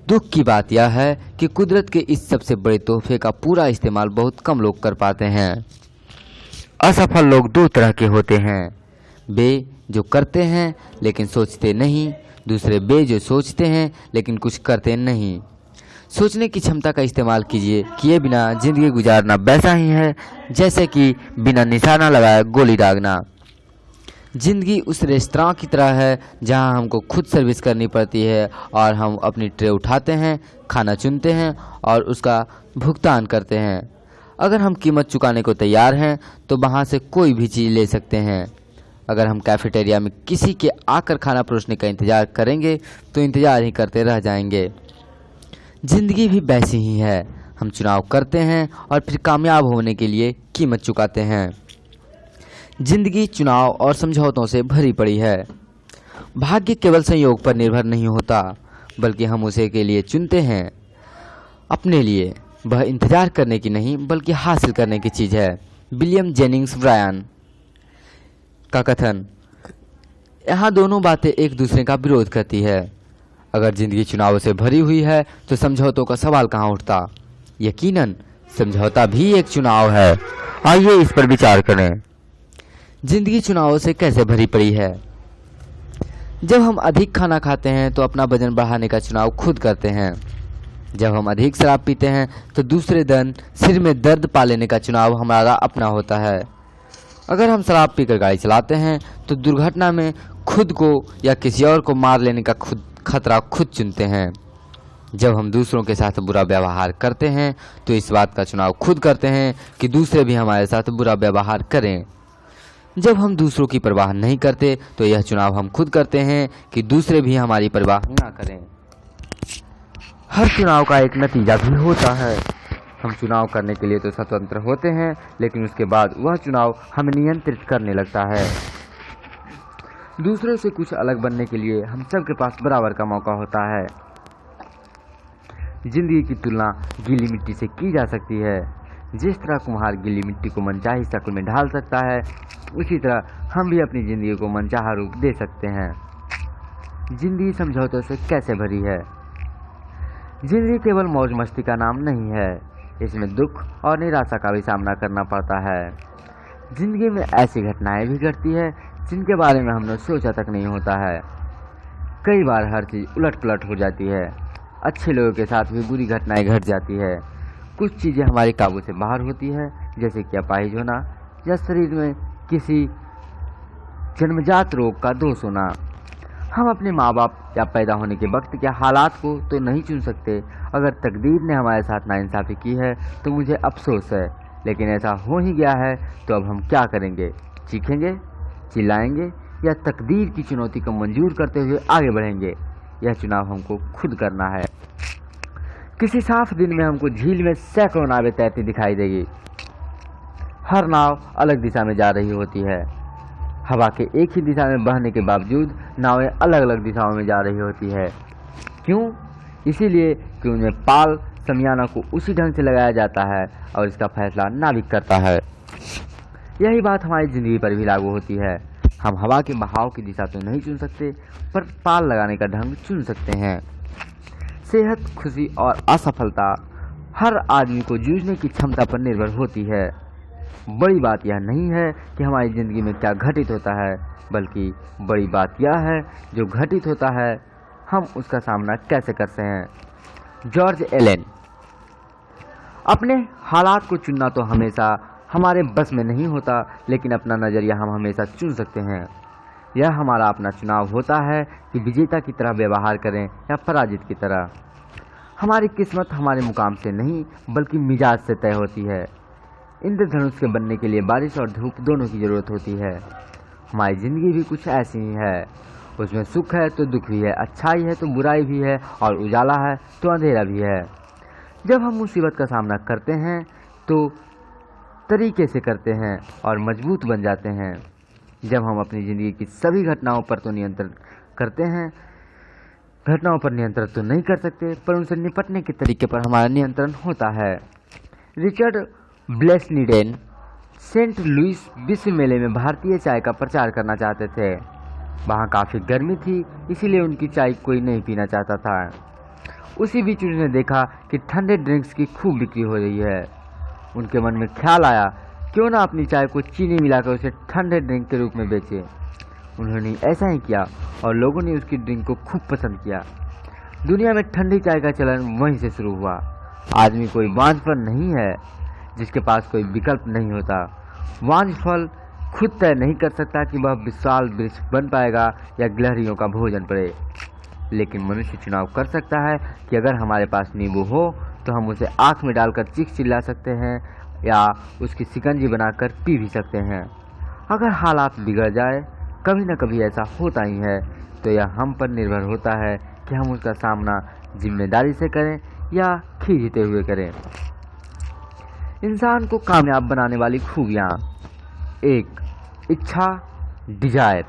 [SPEAKER 1] दुख की बात यह है कि कुदरत के इस सबसे बड़े तोहफे का पूरा इस्तेमाल बहुत कम लोग कर पाते हैं। असफल लोग दो तरह के होते हैं, वे जो करते हैं लेकिन सोचते नहीं, दूसरे वे जो सोचते हैं लेकिन कुछ करते नहीं। सोचने की क्षमता का इस्तेमाल किए बिना जिंदगी गुजारना वैसा ही है जैसे कि बिना निशाना लगाए गोली दागना। जिंदगी उस रेस्तरां की तरह है जहां हमको खुद सर्विस करनी पड़ती है और हम अपनी ट्रे उठाते हैं, खाना चुनते हैं और उसका भुगतान करते हैं। अगर हम कीमत चुकाने को तैयार हैं तो वहां से कोई भी चीज़ ले सकते हैं। अगर हम कैफेटेरिया में किसी के आकर खाना परोसने का इंतज़ार करेंगे तो इंतज़ार ही करते रह जाएंगे। जिंदगी भी वैसी ही है। हम चुनाव करते हैं और फिर कामयाब होने के लिए कीमत चुकाते हैं। जिंदगी चुनाव और समझौतों से भरी पड़ी है। भाग्य केवल संयोग पर निर्भर नहीं होता, बल्कि हम उसे के लिए चुनते हैं अपने लिए। वह इंतजार करने की नहीं बल्कि हासिल करने की चीज़ है। विलियम जेनिंग्स ब्रायन का कथन। यहाँ दोनों बातें एक दूसरे का विरोध करती है। अगर जिंदगी चुनावों से भरी हुई है तो समझौतों का सवाल कहाँ उठता। यकीनन समझौता भी एक चुनाव है। आइए इस पर विचार करें। जिंदगी चुनावों से कैसे भरी पड़ी है। जब हम अधिक खाना खाते हैं तो अपना वजन बढ़ाने का चुनाव खुद करते हैं। जब हम अधिक शराब पीते हैं तो दूसरे दिन सिर में दर्द पा लेने का चुनाव हमारा अपना होता है। अगर हम शराब पीकर गाड़ी चलाते हैं तो दुर्घटना में खुद को या किसी और को मार लेने का खतरा खुद चुनते हैं। जब हम दूसरों के साथ बुरा व्यवहार करते हैं तो इस बात का चुनाव खुद करते हैं कि दूसरे भी हमारे साथ बुरा व्यवहार करें। जब हम दूसरों की परवाह नहीं करते तो यह चुनाव हम खुद करते हैं कि दूसरे भी हमारी परवाह ना करें। हर चुनाव का एक नतीजा भी होता है। हम चुनाव करने के लिए तो स्वतंत्र होते हैं, लेकिन उसके बाद वह चुनाव हमें नियंत्रित करने लगता है। दूसरों से कुछ अलग बनने के लिए हम सबके पास बराबर का मौका होता है। जिंदगी की तुलना गीली मिट्टी से की जा सकती है। जिस तरह कुम्हार गीली मिट्टी को मनचाही शक्ल में ढाल सकता है, उसी तरह हम भी अपनी जिंदगी को मनचाहा रूप दे सकते हैं। जिंदगी समझौतों से कैसे भरी है। जिंदगी केवल मौज मस्ती का नाम नहीं है, इसमें दुख और निराशा का भी सामना करना पड़ता है। जिंदगी में ऐसी घटनाएं भी घटती है जिनके बारे में हमने सोचा तक नहीं होता है। कई बार हर चीज़ उलट पुलट हो जाती है। अच्छे लोगों के साथ भी बुरी घटनाएं घट जाती है। कुछ चीज़ें हमारे काबू से बाहर होती है, जैसे कि अपाहिज होना या शरीर में किसी जन्मजात रोग का दोष होना। हम अपने माँ बाप या पैदा होने के वक्त के हालात को तो नहीं चुन सकते। अगर तकदीर ने हमारे साथ नाइंसाफ़ी की है तो मुझे अफसोस है, लेकिन ऐसा हो ही गया है तो अब हम क्या करेंगे। चीखेंगे, चिल्लाएंगे या तकदीर की चुनौती को मंजूर करते हुए आगे बढ़ेंगे। यह चुनाव हमको खुद करना है। किसी साफ दिन में हमको झील में सैकड़ों नावें तैरती दिखाई देगी। हर नाव अलग दिशा में जा रही होती है। हवा के एक ही दिशा में बहने के बावजूद नावें अलग अलग दिशाओं में जा रही होती है। क्यों? इसीलिए कि उनमें पाल शमियाना को उसी ढंग से लगाया जाता है और इसका फैसला नाविक करता है। यही बात हमारी ज़िंदगी पर भी लागू होती है। हम हवा के बहाव की दिशा तो नहीं चुन सकते, पर पाल लगाने का ढंग चुन सकते हैं। सेहत, खुशी और असफलता हर आदमी को जूझने की क्षमता पर निर्भर होती है। बड़ी बात यह नहीं है कि हमारी ज़िंदगी में क्या घटित होता है, बल्कि बड़ी बात यह है जो घटित होता है हम उसका सामना कैसे करते हैं। George Allen. अपने हालात को चुनना तो हमेशा हमारे बस में नहीं होता, लेकिन अपना नज़रिया हम हमेशा चुन सकते हैं। यह हमारा अपना चुनाव होता है कि विजेता की तरह व्यवहार करें या पराजित की तरह। हमारी किस्मत हमारे मुकाम से नहीं बल्कि मिजाज से तय होती है। इंद्रधनुष के बनने के लिए बारिश और धूप दोनों की ज़रूरत होती है। हमारी ज़िंदगी भी कुछ ऐसी ही है। उसमें सुख है तो दुख भी है, अच्छाई है तो बुराई भी है, और उजाला है तो अंधेरा भी है। जब हम मुसीबत का सामना करते हैं तो तरीके से करते हैं और मजबूत बन जाते हैं। जब हम अपनी ज़िंदगी की सभी घटनाओं पर तो नियंत्रण करते हैं, घटनाओं पर नियंत्रण तो नहीं कर सकते, पर उनसे निपटने के तरीके पर हमारा नियंत्रण होता है। रिचर्ड ब्लेसनिडेन सेंट लुइस विश्व मेले में भारतीय चाय का प्रचार करना चाहते थे। वहाँ काफ़ी गर्मी थी, इसीलिए उनकी चाय कोई नहीं पीना चाहता था। उसी बीच उन्होंने देखा कि ठंडे ड्रिंक्स की खूब बिक्री हो रही है। उनके मन में ख्याल आया, क्यों ना अपनी चाय को चीनी मिलाकर उसे ठंडे ड्रिंक के रूप में बेचे। उन्होंने ऐसा ही किया और लोगों ने उसकी ड्रिंक को खूब पसंद किया। दुनिया में ठंडी चाय का चलन वहीं से शुरू हुआ। आदमी कोई बांझपन नहीं है जिसके पास कोई विकल्प नहीं होता। वांझफल खुद तय नहीं कर सकता कि वह विशाल वृक्ष बन पाएगा या गिलहरियों का भोजन पड़े, लेकिन मनुष्य चुनाव कर सकता है कि अगर हमारे पास नींबू हो तो हम उसे आँख में डालकर चीख चिल्ला सकते हैं या उसकी शिकंजी बनाकर पी भी सकते हैं। अगर हालात बिगड़ जाए, कभी न कभी ऐसा होता ही है, तो यह हम पर निर्भर होता है कि हम उसका सामना जिम्मेदारी से करें या खींचते हुए करें। इंसान को कामयाब बनाने वाली खूबियाँ। 1. इच्छा, डिजायर।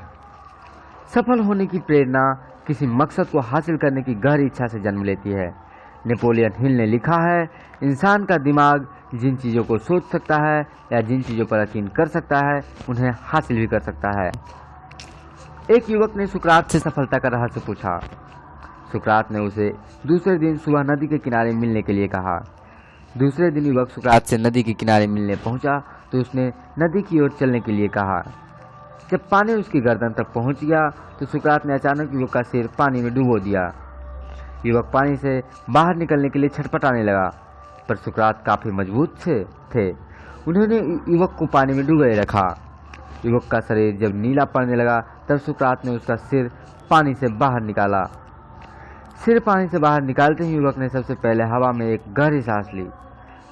[SPEAKER 1] सफल होने की प्रेरणा किसी मकसद को हासिल करने की गहरी इच्छा से जन्म लेती है। नेपोलियन हिल ने लिखा है, इंसान का दिमाग जिन चीज़ों को सोच सकता है या जिन चीज़ों पर यकीन कर सकता है उन्हें हासिल भी कर सकता है। एक युवक ने सुकरात से सफलता का रहस्य पूछा। सुकरात ने उसे दूसरे दिन सुबह नदी के किनारे मिलने के लिए कहा। दूसरे दिन युवक सुकरात से नदी के किनारे मिलने पहुंचा तो उसने नदी की ओर चलने के लिए कहा। जब पानी उसकी गर्दन तक पहुंच गया तो सुकरात ने अचानक युवक का सिर पानी में डुबो दिया। युवक पानी से बाहर निकलने के लिए छटपटाने लगा, पर सुकरात काफ़ी मजबूत थे। उन्होंने युवक को पानी में डुबोए रखा। युवक का शरीर जब नीला पड़ने लगा तब सुकरात ने उसका सिर पानी से बाहर निकाला। सिर पानी से बाहर निकालते ही युवक ने सबसे पहले हवा में एक गहरी सांस ली।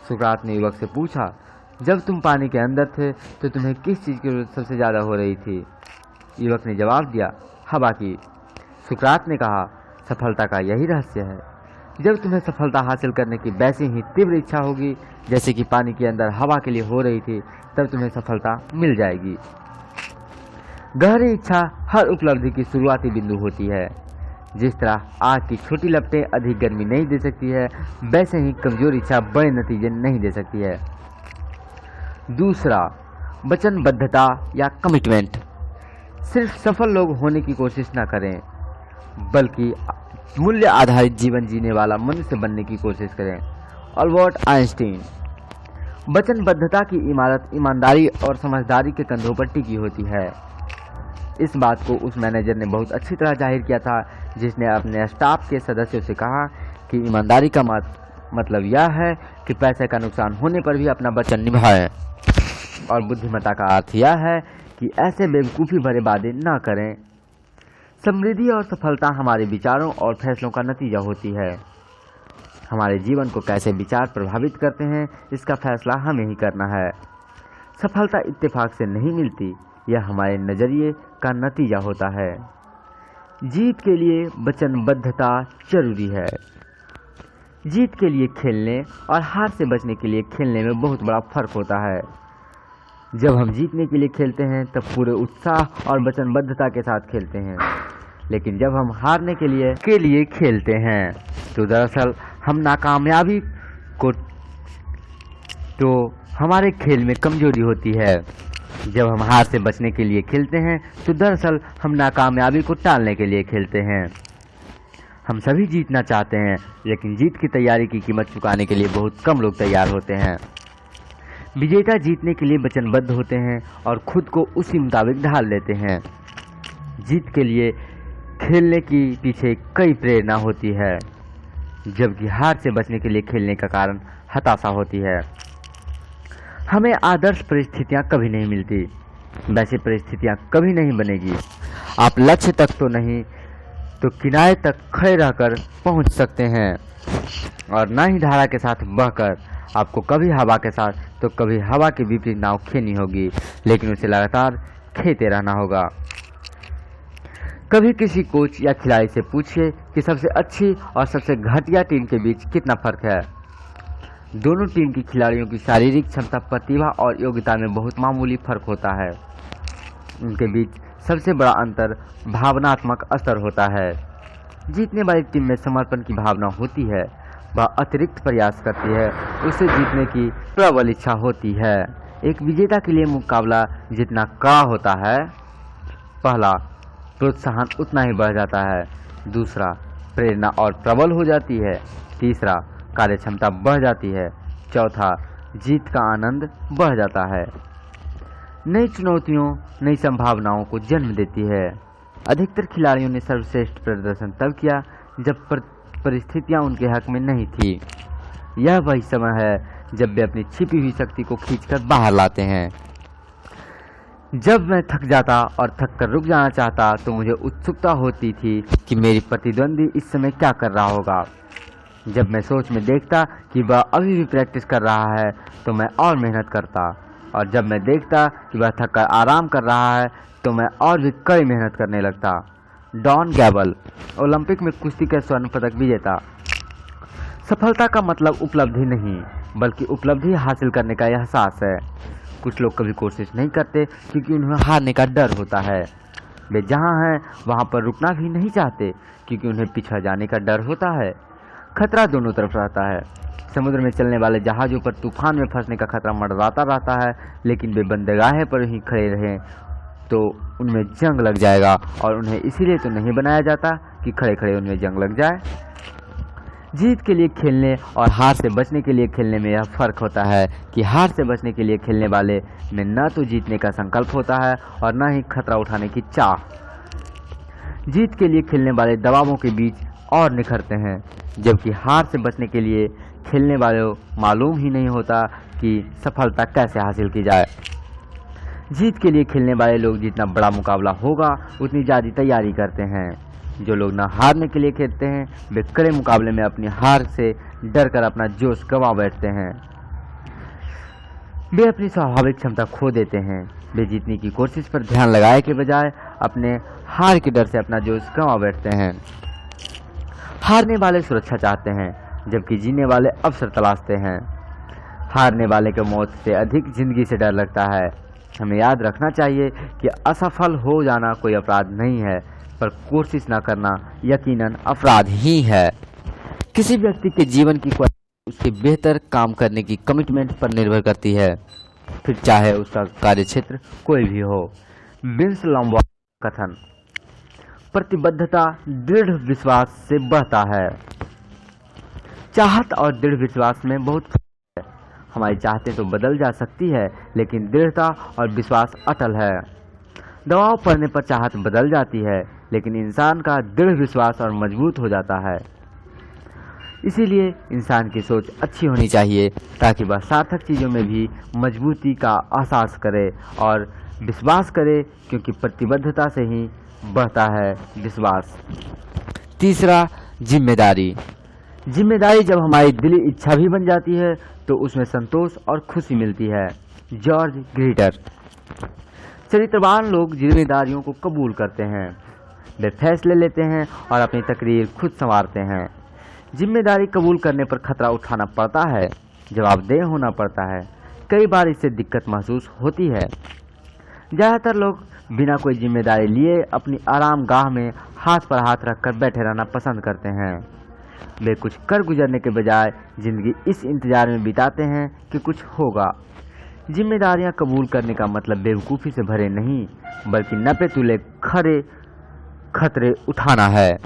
[SPEAKER 1] सुकरात ने युवक से पूछा, जब तुम पानी के अंदर थे तो तुम्हें किस चीज़ की जरूरत सबसे ज़्यादा हो रही थी? युवक ने जवाब दिया, हवा की। सुकरात ने कहा, सफलता का यही रहस्य है। जब तुम्हें सफलता हासिल करने की वैसी ही तीव्र इच्छा होगी जैसे कि पानी के अंदर हवा के लिए हो रही थी, तब तुम्हें सफलता मिल जाएगी। गहरी इच्छा हर उपलब्धि की शुरुआती बिंदु होती है। जिस तरह आग की छोटी लपटें अधिक गर्मी नहीं दे सकती है, वैसे ही कमजोर इच्छा बड़े नतीजे नहीं दे सकती है। दूसरा, वचनबद्धता या कमिटमेंट। सिर्फ सफल लोग होने की कोशिश न करें, बल्कि मूल्य आधारित जीवन जीने वाला मनुष्य बनने की कोशिश करें। Albert Einstein. वचनबद्धता की इमारत ईमानदारी और समझदारी के कंधों पर टिकी होती है। इस बात को उस मैनेजर ने बहुत अच्छी तरह जाहिर किया था जिसने अपने स्टाफ के सदस्यों से कहा कि ईमानदारी का मतलब यह है कि पैसे का नुकसान होने पर भी अपना वचन निभाएं, और बुद्धिमत्ता का अर्थ यह है कि ऐसे बेवकूफ़ी भरे वादे न करें। समृद्धि और सफलता हमारे विचारों और फैसलों का नतीजा होती है। हमारे जीवन को कैसे विचार प्रभावित करते हैं, इसका फैसला हमें ही करना है। सफलता इत्तेफाक से नहीं मिलती, यह हमारे नज़रिए का नतीजा होता है। जीत के लिए वचनबद्धता जरूरी है। जीत के लिए खेलने और हार से बचने के लिए खेलने में बहुत बड़ा फर्क होता है। जब हम जीतने के लिए खेलते हैं तब पूरे उत्साह और वचनबद्धता के साथ खेलते हैं, लेकिन जब हम हारने के लिए खेलते हैं तो दरअसल हम नाकामयाबी को तो हमारे खेल में कमजोरी होती है। जब हम हार से बचने के लिए खेलते हैं तो दरअसल हम नाकामयाबी को टालने के लिए खेलते हैं। हम सभी जीतना चाहते हैं, लेकिन जीत की तैयारी की कीमत चुकाने के लिए बहुत कम लोग तैयार होते हैं। विजेता जीतने के लिए वचनबद्ध होते हैं और खुद को उसी मुताबिक ढाल लेते हैं। जीत के लिए खेलने की पीछे कई प्रेरणा होती है, जबकि हार से बचने के लिए खेलने का कारण हताशा होती है। हमें आदर्श परिस्थितियां कभी नहीं मिलती, वैसी परिस्थितियां कभी नहीं बनेगी। आप लक्ष्य तक तो नहीं तो किनारे तक खड़े रहकर पहुंच सकते हैं, और ना ही धारा के साथ बहकर। आपको कभी हवा के साथ तो कभी हवा के विपरीत नाव खेनी होगी, लेकिन उसे लगातार खेते रहना होगा। कभी किसी कोच या खिलाड़ी से पूछिए कि सबसे अच्छी और सबसे घटिया टीम के बीच कितना फर्क है। दोनों टीम की खिलाड़ियों की शारीरिक क्षमता, प्रतिभा और योग्यता में बहुत मामूली फर्क होता है। उनके बीच सबसे बड़ा अंतर भावनात्मक स्तर होता है। जीतने वाली टीम में समर्पण की भावना होती है, वह अतिरिक्त प्रयास करती है, उसे जीतने की प्रबल इच्छा होती है। एक विजेता के लिए मुकाबला जितना कड़ा होता है, पहला प्रोत्साहन उतना ही बढ़ जाता है, दूसरा प्रेरणा और प्रबल हो जाती है, तीसरा कार्य क्षमता बढ़ जाती है, चौथा जीत का आनंद बढ़ जाता है। नई चुनौतियों नई संभावनाओं को जन्म देती है। अधिकतर खिलाड़ियों ने सर्वश्रेष्ठ प्रदर्शन तब किया जब परिस्थितियां उनके हक में नहीं थी। यह वही समय है जब वे अपनी छिपी हुई शक्ति को खींचकर बाहर लाते हैं। जब मैं थक जाता और थक कर रुक जाना चाहता तो मुझे उत्सुकता होती थी कि मेरी प्रतिद्वंदी इस समय क्या कर रहा होगा। जब मैं सोच में देखता कि वह अभी भी प्रैक्टिस कर रहा है तो मैं और मेहनत करता, और जब मैं देखता कि वह थक कर आराम कर रहा है तो मैं और भी कड़ी मेहनत करने लगता। डॉन गैबल, ओलंपिक में कुश्ती का स्वर्ण पदक विजेता। सफलता का मतलब उपलब्धि नहीं, बल्कि उपलब्धि हासिल करने का एहसास है। कुछ लोग कभी कोशिश नहीं करते क्योंकि उन्हें हारने का डर होता है। वे जहां हैं वहां पर रुकना भी नहीं चाहते क्योंकि उन्हें पिछड़ जाने का डर होता है। खतरा दोनों तरफ रहता है। समुद्र में चलने वाले जहाज़ों पर तूफान में फंसने का खतरा मंडराता रहता है, लेकिन वे बंदरगाहें पर ही खड़े रहें तो उनमें जंग लग जाएगा, और उन्हें इसीलिए तो नहीं बनाया जाता कि खड़े खड़े उनमें जंग लग जाए। जीत के लिए खेलने और हार से बचने के लिए खेलने में यह फर्क होता है कि हार से बचने के लिए खेलने वाले में न तो जीतने का संकल्प होता है और न ही खतरा उठाने की चाह। जीत के लिए खेलने वाले दबावों के बीच और निखरते हैं, जबकि हार से बचने के लिए खेलने वालों मालूम ही नहीं होता कि सफलता कैसे हासिल की जाए। जीत के लिए खेलने वाले लोग जितना बड़ा मुकाबला होगा उतनी ज़्यादा तैयारी करते हैं। जो लोग न हारने के लिए खेलते हैं वे कड़े मुकाबले में अपनी हार से डर कर अपना जोश गंवा बैठते हैं। वे अपनी स्वाभाविक क्षमता खो देते हैं। वे जीतने की कोशिश पर ध्यान लगाए के बजाय अपने हार के डर से अपना जोश गंवा बैठते हैं। हारने वाले सुरक्षा चाहते हैं, जबकि जीने वाले अवसर तलाशते हैं। हारने वाले को मौत से अधिक जिंदगी से डर लगता है। हमें याद रखना चाहिए कि असफल हो जाना कोई अपराध नहीं है, पर कोशिश न करना यकीनन अपराध ही है। किसी व्यक्ति के जीवन की क्वालिटी उसके बेहतर काम करने की कमिटमेंट पर निर्भर करती है, फिर चाहे उसका कार्यक्षेत्र कोई भी हो। विंस लॉम्बार्ड कथन, प्रतिबद्धता दृढ़ विश्वास से बढ़ता है। चाहत और दृढ़ विश्वास में बहुत फर्क है। हमारी चाहतें तो बदल जा सकती है, लेकिन दृढ़ता और विश्वास अटल है। दबाव पड़ने पर चाहत बदल जाती है, लेकिन इंसान का दृढ़ विश्वास और मजबूत हो जाता है। इसीलिए इंसान की सोच अच्छी होनी चाहिए ताकि वह सार्थक चीज़ों में भी मजबूती का एहसास करे और विश्वास करे, क्योंकि प्रतिबद्धता से ही बढ़ता है विश्वास। तीसरा, जिम्मेदारी। जिम्मेदारी जब हमारी दिली इच्छा भी बन जाती है तो उसमें संतोष और खुशी मिलती है। George greeter. चरित्रवान लोग जिम्मेदारियों को कबूल करते हैं, वे फैसले लेते हैं और अपनी तकदीर खुद संवारते हैं। जिम्मेदारी कबूल करने पर खतरा उठाना पड़ता है, जवाबदेह होना पड़ता है, कई बार इससे दिक्कत महसूस होती है। ज़्यादातर लोग बिना कोई जिम्मेदारी लिए अपनी आराम गाह में हाथ पर हाथ रखकर बैठे रहना पसंद करते हैं। वे कुछ कर गुजरने के बजाय जिंदगी इस इंतजार में बिताते हैं कि कुछ होगा। जिम्मेदारियां कबूल करने का मतलब बेवकूफ़ी से भरे नहीं, बल्कि नपे तुले खरे खतरे उठाना है।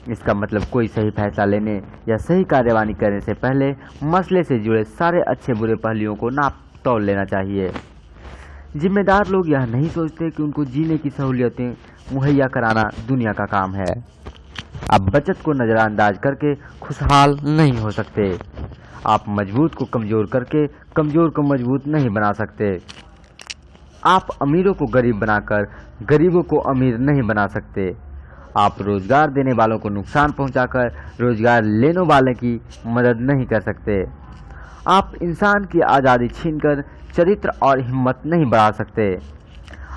[SPEAKER 1] इसका मतलब कोई सही फैसला लेने या सही कार्यवाही करने से पहले मसले से जुड़े सारे अच्छे बुरे पहलुओं को नाप तौल लेना चाहिए। जिम्मेदार लोग यह नहीं सोचते कि उनको जीने की सहूलियतें मुहैया कराना दुनिया का काम है। आप बचत को नज़रअंदाज करके खुशहाल नहीं हो सकते। आप मजबूत को कमज़ोर करके कमज़ोर को मजबूत नहीं बना सकते। आप अमीरों को गरीब बनाकर गरीबों को अमीर नहीं बना सकते। आप रोजगार देने वालों को नुकसान पहुंचाकर रोजगार लेने वाले की मदद नहीं कर सकते। आप इंसान की आज़ादी छीनकर चरित्र और हिम्मत नहीं बढ़ा सकते।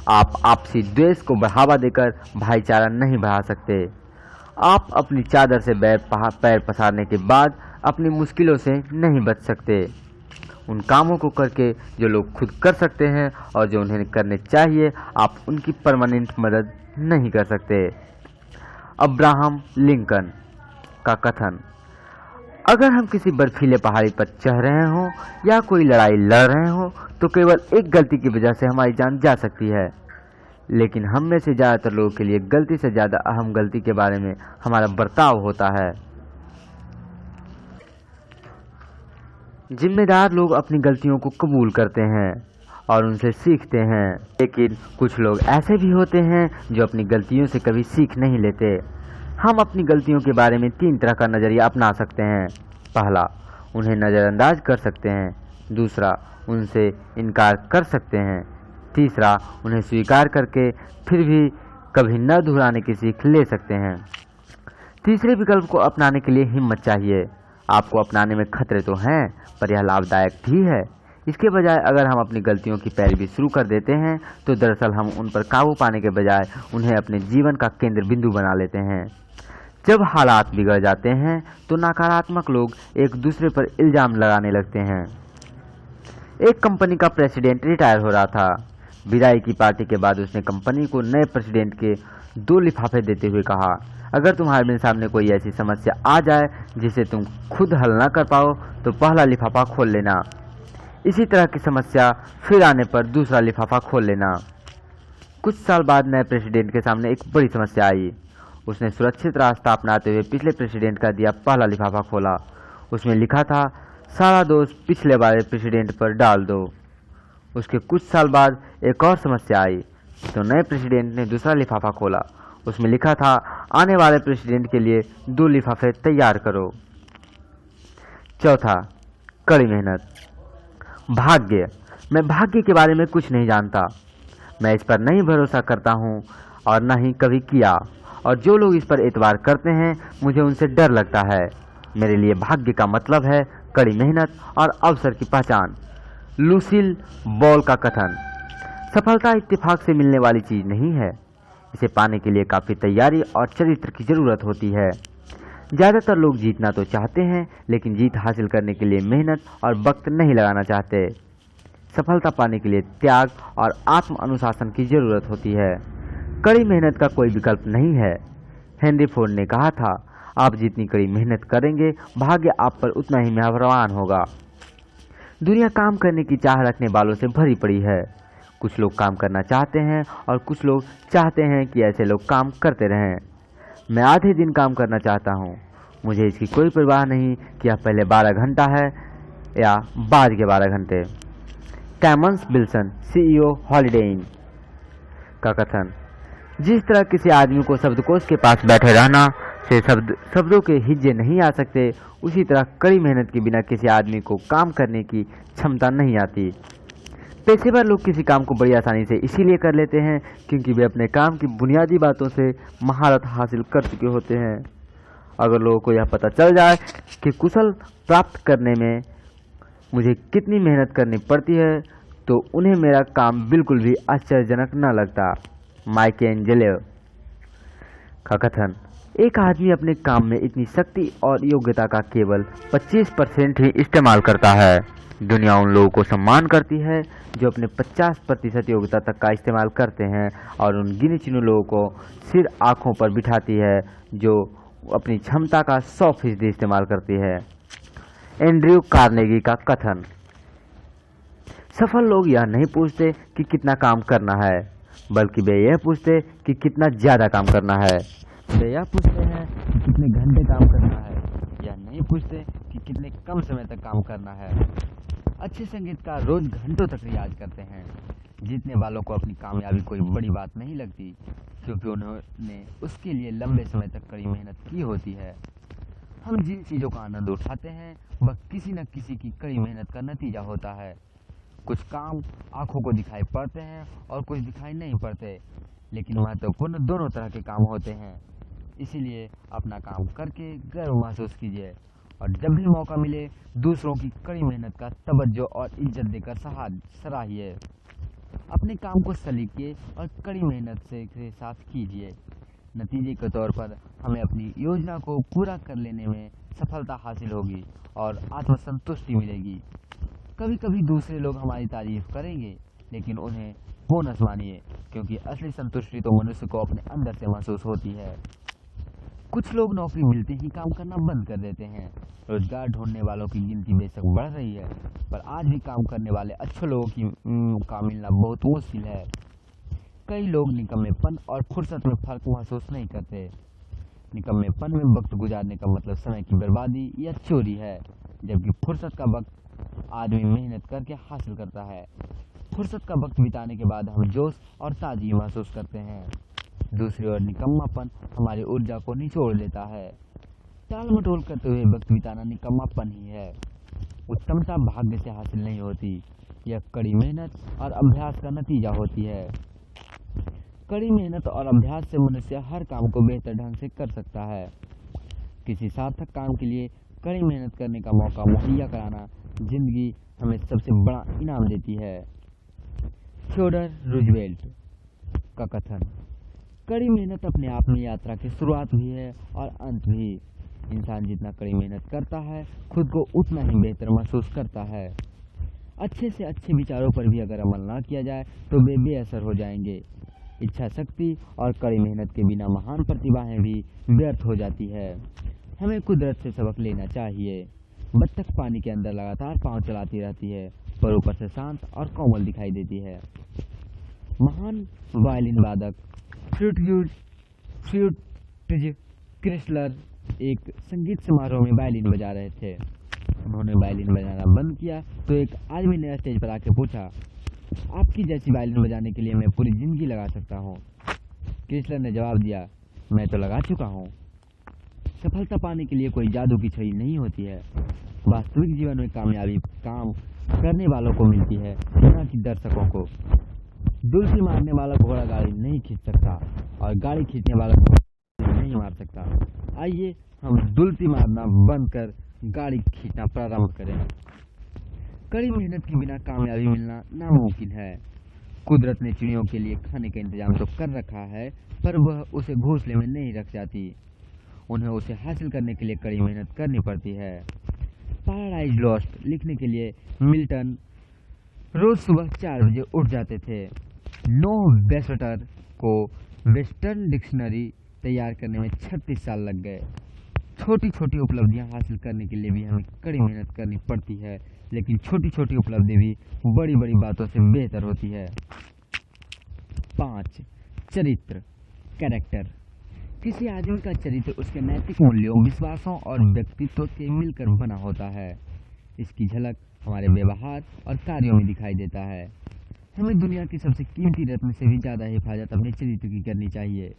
[SPEAKER 1] आप आपसी द्वेष को बढ़ावा देकर भाईचारा नहीं बढ़ा सकते। आप अपनी चादर से पैर पसारने के बाद अपनी मुश्किलों से नहीं बच सकते। उन कामों को करके जो लोग खुद कर सकते हैं और जो उन्हें करने चाहिए, आप उनकी परमानेंट मदद नहीं कर सकते। अब्राहम लिंकन का कथन। अगर हम किसी बर्फीले पहाड़ी पर चढ़ रहे हों या कोई लड़ाई लड़ रहे हों तो केवल एक गलती की वजह से हमारी जान जा सकती है, लेकिन हम में से ज़्यादातर लोगों के लिए गलती से ज़्यादा अहम गलती के बारे में हमारा बर्ताव होता है। जिम्मेदार लोग अपनी गलतियों को कबूल करते हैं और उनसे सीखते हैं, लेकिन कुछ लोग ऐसे भी होते हैं जो अपनी गलतियों से कभी सीख नहीं लेते। हम अपनी गलतियों के बारे में 3 तरह का नज़रिया अपना सकते हैं। पहला, उन्हें नज़रअंदाज कर सकते हैं। दूसरा, उनसे इनकार कर सकते हैं। तीसरा, उन्हें स्वीकार करके फिर भी कभी न दोहराने की सीख ले सकते हैं। तीसरे विकल्प को अपनाने के लिए हिम्मत चाहिए। आपको अपनाने में खतरे तो हैं, पर यह लाभदायक भी है। इसके बजाय अगर हम अपनी गलतियों की पैरवी शुरू कर देते हैं तो दरअसल हम उन पर काबू पाने के बजाय उन्हें अपने जीवन का केंद्र बिंदु बना लेते हैं। जब हालात बिगड़ जाते हैं तो नकारात्मक लोग एक दूसरे पर इल्ज़ाम लगाने लगते हैं। एक कंपनी का प्रेसिडेंट रिटायर हो रहा था। विदाई की पार्टी के बाद उसने कंपनी को नए प्रेसिडेंट के 2 लिफाफे देते हुए कहा, अगर तुम्हारे सामने कोई ऐसी समस्या आ जाए जिसे तुम खुद हल न कर पाओ तो पहला लिफाफा खोल लेना। इसी तरह की समस्या फिर आने पर दूसरा लिफाफा खोल लेना। कुछ साल बाद नए प्रेसिडेंट के सामने एक बड़ी समस्या आई। उसने सुरक्षित रास्ता अपनाते हुए पिछले प्रेसिडेंट का दिया पहला लिफाफा खोला। उसमें लिखा था, सारा दोष पिछले वाले प्रेसिडेंट पर डाल दो। उसके कुछ साल बाद एक और समस्या आई तो नए प्रेसिडेंट ने दूसरा लिफाफा खोला। उसमें लिखा था, आने वाले प्रेसिडेंट के लिए 2 लिफाफे तैयार करो। चौथा, कड़ी मेहनत। भाग्य। मैं भाग्य के बारे में कुछ नहीं जानता। मैं इस पर नहीं भरोसा करता हूँ और न ही कभी किया, और जो लोग इस पर एतबार करते हैं मुझे उनसे डर लगता है। मेरे लिए भाग्य का मतलब है कड़ी मेहनत और अवसर की पहचान। लूसील बॉल का कथन। सफलता इत्तेफाक से मिलने वाली चीज़ नहीं है। इसे पाने के लिए काफ़ी तैयारी और चरित्र की ज़रूरत होती है। ज़्यादातर लोग जीतना तो चाहते हैं, लेकिन जीत हासिल करने के लिए मेहनत और वक्त नहीं लगाना चाहते। सफलता पाने के लिए त्याग और आत्म अनुशासन की ज़रूरत होती है। कड़ी मेहनत का कोई विकल्प नहीं है। हेनरी फोर्ड ने कहा था, आप जितनी कड़ी मेहनत करेंगे भाग्य आप पर उतना ही मेहरबान होगा। दुनिया काम करने की चाह रखने वालों से भरी पड़ी है। कुछ लोग काम करना चाहते हैं और कुछ लोग चाहते हैं कि ऐसे लोग काम करते रहें। मैं आधे दिन काम करना चाहता हूँ। मुझे इसकी कोई परवाह नहीं कि यह पहले 12 घंटा है या बाद के 12 घंटे। कैमन्स बिल्सन, CEO हॉलिडे इन का कथन। जिस तरह किसी आदमी को शब्दकोश के पास बैठे रहना से शब्दों के हिज्जे नहीं आ सकते, उसी तरह कड़ी मेहनत के बिना किसी आदमी को काम करने की क्षमता नहीं आती। पेशेवर लोग किसी काम को बड़ी आसानी से इसीलिए कर लेते हैं क्योंकि वे अपने काम की बुनियादी बातों से महारत हासिल कर चुके होते हैं। अगर लोगों को यह पता चल जाए कि कुशल प्राप्त करने में मुझे कितनी मेहनत करनी पड़ती है तो उन्हें मेरा काम बिल्कुल भी आश्चर्यजनक न लगता। माइकेलैंजेलो का कथन। एक आदमी अपने काम में इतनी शक्ति और योग्यता का केवल 25% ही इस्तेमाल करता है। दुनिया उन लोगों को सम्मान करती है जो अपने 50% योग्यता तक का इस्तेमाल करते हैं और उन गिने चुने लोगों को सिर आंखों पर बिठाती है जो अपनी क्षमता का 100% इस्तेमाल करती है। एंड्रयू कार्नेगी का कथन। सफल लोग यह नहीं पूछते कि कितना काम करना है, बल्कि वे यह पूछते कि कितना ज़्यादा काम करना है। वे यह पूछते हैं कि कितने घंटे काम करना है, यह नहीं पूछते कि कितने कम समय तक काम करना है। अच्छे संगीतकार रोज घंटों तक रियाज करते हैं। जीतने वालों को अपनी कामयाबी कोई बड़ी बात नहीं लगती, क्योंकि उन्होंने उसके लिए लंबे समय तक कड़ी मेहनत की होती है। हम जिन चीज़ों का आनंद उठाते हैं वह किसी न किसी की कड़ी मेहनत का नतीजा होता है। कुछ काम आंखों को दिखाई पड़ते हैं और कुछ दिखाई नहीं पड़ते, लेकिन महत्वपूर्ण दोनों तरह के काम होते हैं। इसीलिए अपना काम करके गर्व महसूस कीजिए और जब भी मौका मिले दूसरों की कड़ी मेहनत का तवज्जो और इज्जत देकर सराहिए। अपने काम को सलीके और कड़ी मेहनत के साथ कीजिए। नतीजे के तौर पर हमें अपनी योजना को पूरा कर लेने में सफलता हासिल होगी और आत्मसंतुष्टि मिलेगी। कभी कभी दूसरे लोग हमारी तारीफ करेंगे, लेकिन उन्हें बोनस मानिए, क्योंकि असली संतुष्टि तो मनुष्य को अपने अंदर से महसूस होती है। कुछ लोग नौकरी मिलते ही काम करना बंद कर देते हैं। रोजगार ढूंढने वालों की गिनती बेशक बढ़ रही है, पर आज भी काम करने वाले अच्छे लोगों का मिलना बहुत मुश्किल है। कई लोग निकम्मेपन और फुर्सत में फर्क महसूस नहीं करते। निकम्मेपन में वक्त गुजारने का मतलब समय की बर्बादी या चोरी है, जबकि फुर्सत का वक्त आदमी मेहनत करके हासिल करता है। फुर्सत का वक्त बिताने के बाद हम जोश और ताजगी महसूस करते हैं। दूसरी ओर निकम्मापन हमारी ऊर्जा को निचोड़ देता है। टाल मटोल करते हुए वक्त बिताना निकम्मापन ही है। उत्तमता भाग्य से हासिल नहीं होती, यह कड़ी मेहनत और अभ्यास का नतीजा होती है। कड़ी मेहनत और अभ्यास से मनुष्य हर काम को बेहतर ढंग से कर सकता है। किसी सार्थक काम के लिए कड़ी मेहनत करने का मौका मुहैया कराना जिंदगी हमें सबसे बड़ा इनाम देती है। थियोडर रूजवेल्ट का कथन। कड़ी मेहनत अपने आप में यात्रा की शुरुआत भी है और अंत भी। इंसान जितना कड़ी मेहनत करता है खुद को उतना ही बेहतर महसूस करता है। अच्छे से अच्छे विचारों पर भी अगर अमल ना किया जाए तो वे बेअसर हो जाएंगे। इच्छा शक्ति और कड़ी मेहनत के बिना महान प्रतिभाएं भी व्यर्थ हो जाती है। हमें कुदरत से सबक लेना चाहिए। बत्तख पानी के अंदर लगातार पांव चलाती रहती है, पर ऊपर से शांत और कोमल दिखाई देती है। महान वायलिन वादक फ्रिट्ज क्रिस्लर एक संगीत समारोह में वायलिन बजा रहे थे। उन्होंने वायलिन बजाना बंद किया तो एक आदमी ने स्टेज पर आके पूछा, आपकी जैसी वायलिन बजाने के लिए मैं पूरी जिंदगी लगा सकता हूँ। क्रिस्लर ने जवाब दिया, मैं तो लगा चुका हूँ। सफलता पाने के लिए कोई जादू की छड़ी नहीं होती है। वास्तविक जीवन में कामयाबी काम करने वालों को मिलती है, न कि दर्शकों को। डुलकी मारने वाला घोड़ा गाड़ी नहीं खींच सकता और गाड़ी खींचने वाला घोड़ा नहीं मार सकता। आइए हम डुलकी मारना बंद कर गाड़ी खींचना प्रारंभ करें। कड़ी मेहनत के बिना कामयाबी मिलना नामुमकिन है। कुदरत ने चिड़ियों के लिए खाने का इंतजाम तो कर रखा है, पर वह उसे घोंसले में नहीं रख जाती। उन्हें उसे हासिल करने के लिए कड़ी मेहनत करनी पड़ती है। पैराडाइज लॉस्ट लिखने के लिए मिल्टन रोज सुबह 4 बजे उठ जाते थे। नोह वेस्टर को वेस्टर्न डिक्शनरी तैयार करने में 36 साल लग गए। छोटी छोटी उपलब्धियां हासिल करने के लिए भी हमें कड़ी मेहनत करनी पड़ती है, लेकिन छोटी छोटी उपलब्धि भी बड़ी बड़ी बातों से बेहतर होती है। 5. चरित्र कैरेक्टर। किसी आदमी का चरित्र उसके नैतिक मूल्यों, विश्वासों और व्यक्तित्व के मिलकर बना होता है। इसकी झलक हमारे व्यवहार और कार्यों में दिखाई देता है। हमें दुनिया की सबसे कीमती रत्न से भी ज़्यादा हिफाजत अपने चरित्र की करनी चाहिए।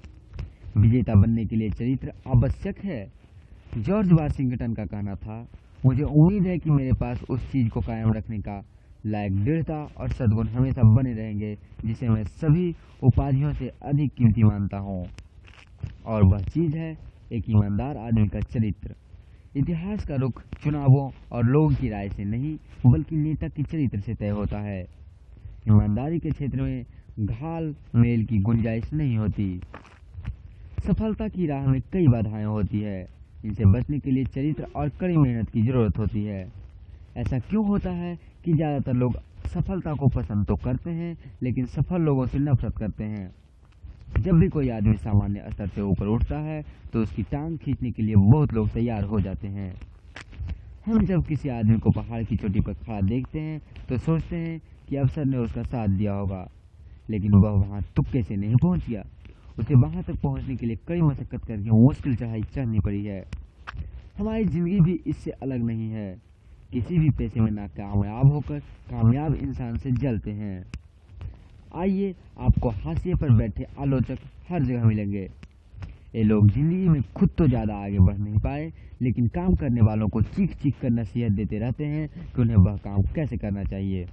[SPEAKER 1] विजेता बनने के लिए चरित्र आवश्यक है। जॉर्ज वाशिंगटन का कहना था, मुझे उम्मीद है कि मेरे पास उस चीज़ को कायम रखने का लायक दृढ़ता और सद्गुण हमेशा बने रहेंगे जिसे मैं सभी उपाधियों से अधिक कीमती मानता हूँ, और वह चीज़ है एक ईमानदार आदमी का चरित्र। इतिहास का रुख चुनावों और लोगों की राय से नहीं, बल्कि नेता के चरित्र से तय होता है। ईमानदारी के क्षेत्र में घाल मेल की गुंजाइश नहीं होती। सफलता की राह में कई बाधाएं होती है। इनसे बचने के लिए चरित्र और कड़ी मेहनत की जरूरत होती है। ऐसा क्यों होता है कि ज़्यादातर लोग सफलता को पसंद तो करते हैं, लेकिन सफल लोगों से नफरत करते हैं। जब भी कोई आदमी सामान्य स्तर से ऊपर उठता है तो उसकी टांग खींचने के लिए बहुत लोग तैयार हो जाते हैं। हम जब किसी आदमी को पहाड़ की चोटी पर खड़ा देखते हैं तो सोचते हैं कि अफसर ने उसका साथ दिया होगा, लेकिन वह वहां तुक्के से नहीं पहुंच गया। उसे वहां तक पहुंचने के लिए कई मशक्कत करके मुश्किल चढ़ाई चढ़नी पड़ी है। हमारी जिंदगी भी इससे अलग नहीं है। किसी भी पेशे में नाकामयाब होकर कामयाब इंसान से जलते हैं। आइए, आपको हाशिए पर बैठे आलोचक हर जगह मिलेंगे। ये लोग जिंदगी में खुद तो ज़्यादा आगे बढ़ नहीं पाए, लेकिन काम करने वालों को चीख चीख कर नसीहत देते रहते हैं कि उन्हें वह काम कैसे करना चाहिए।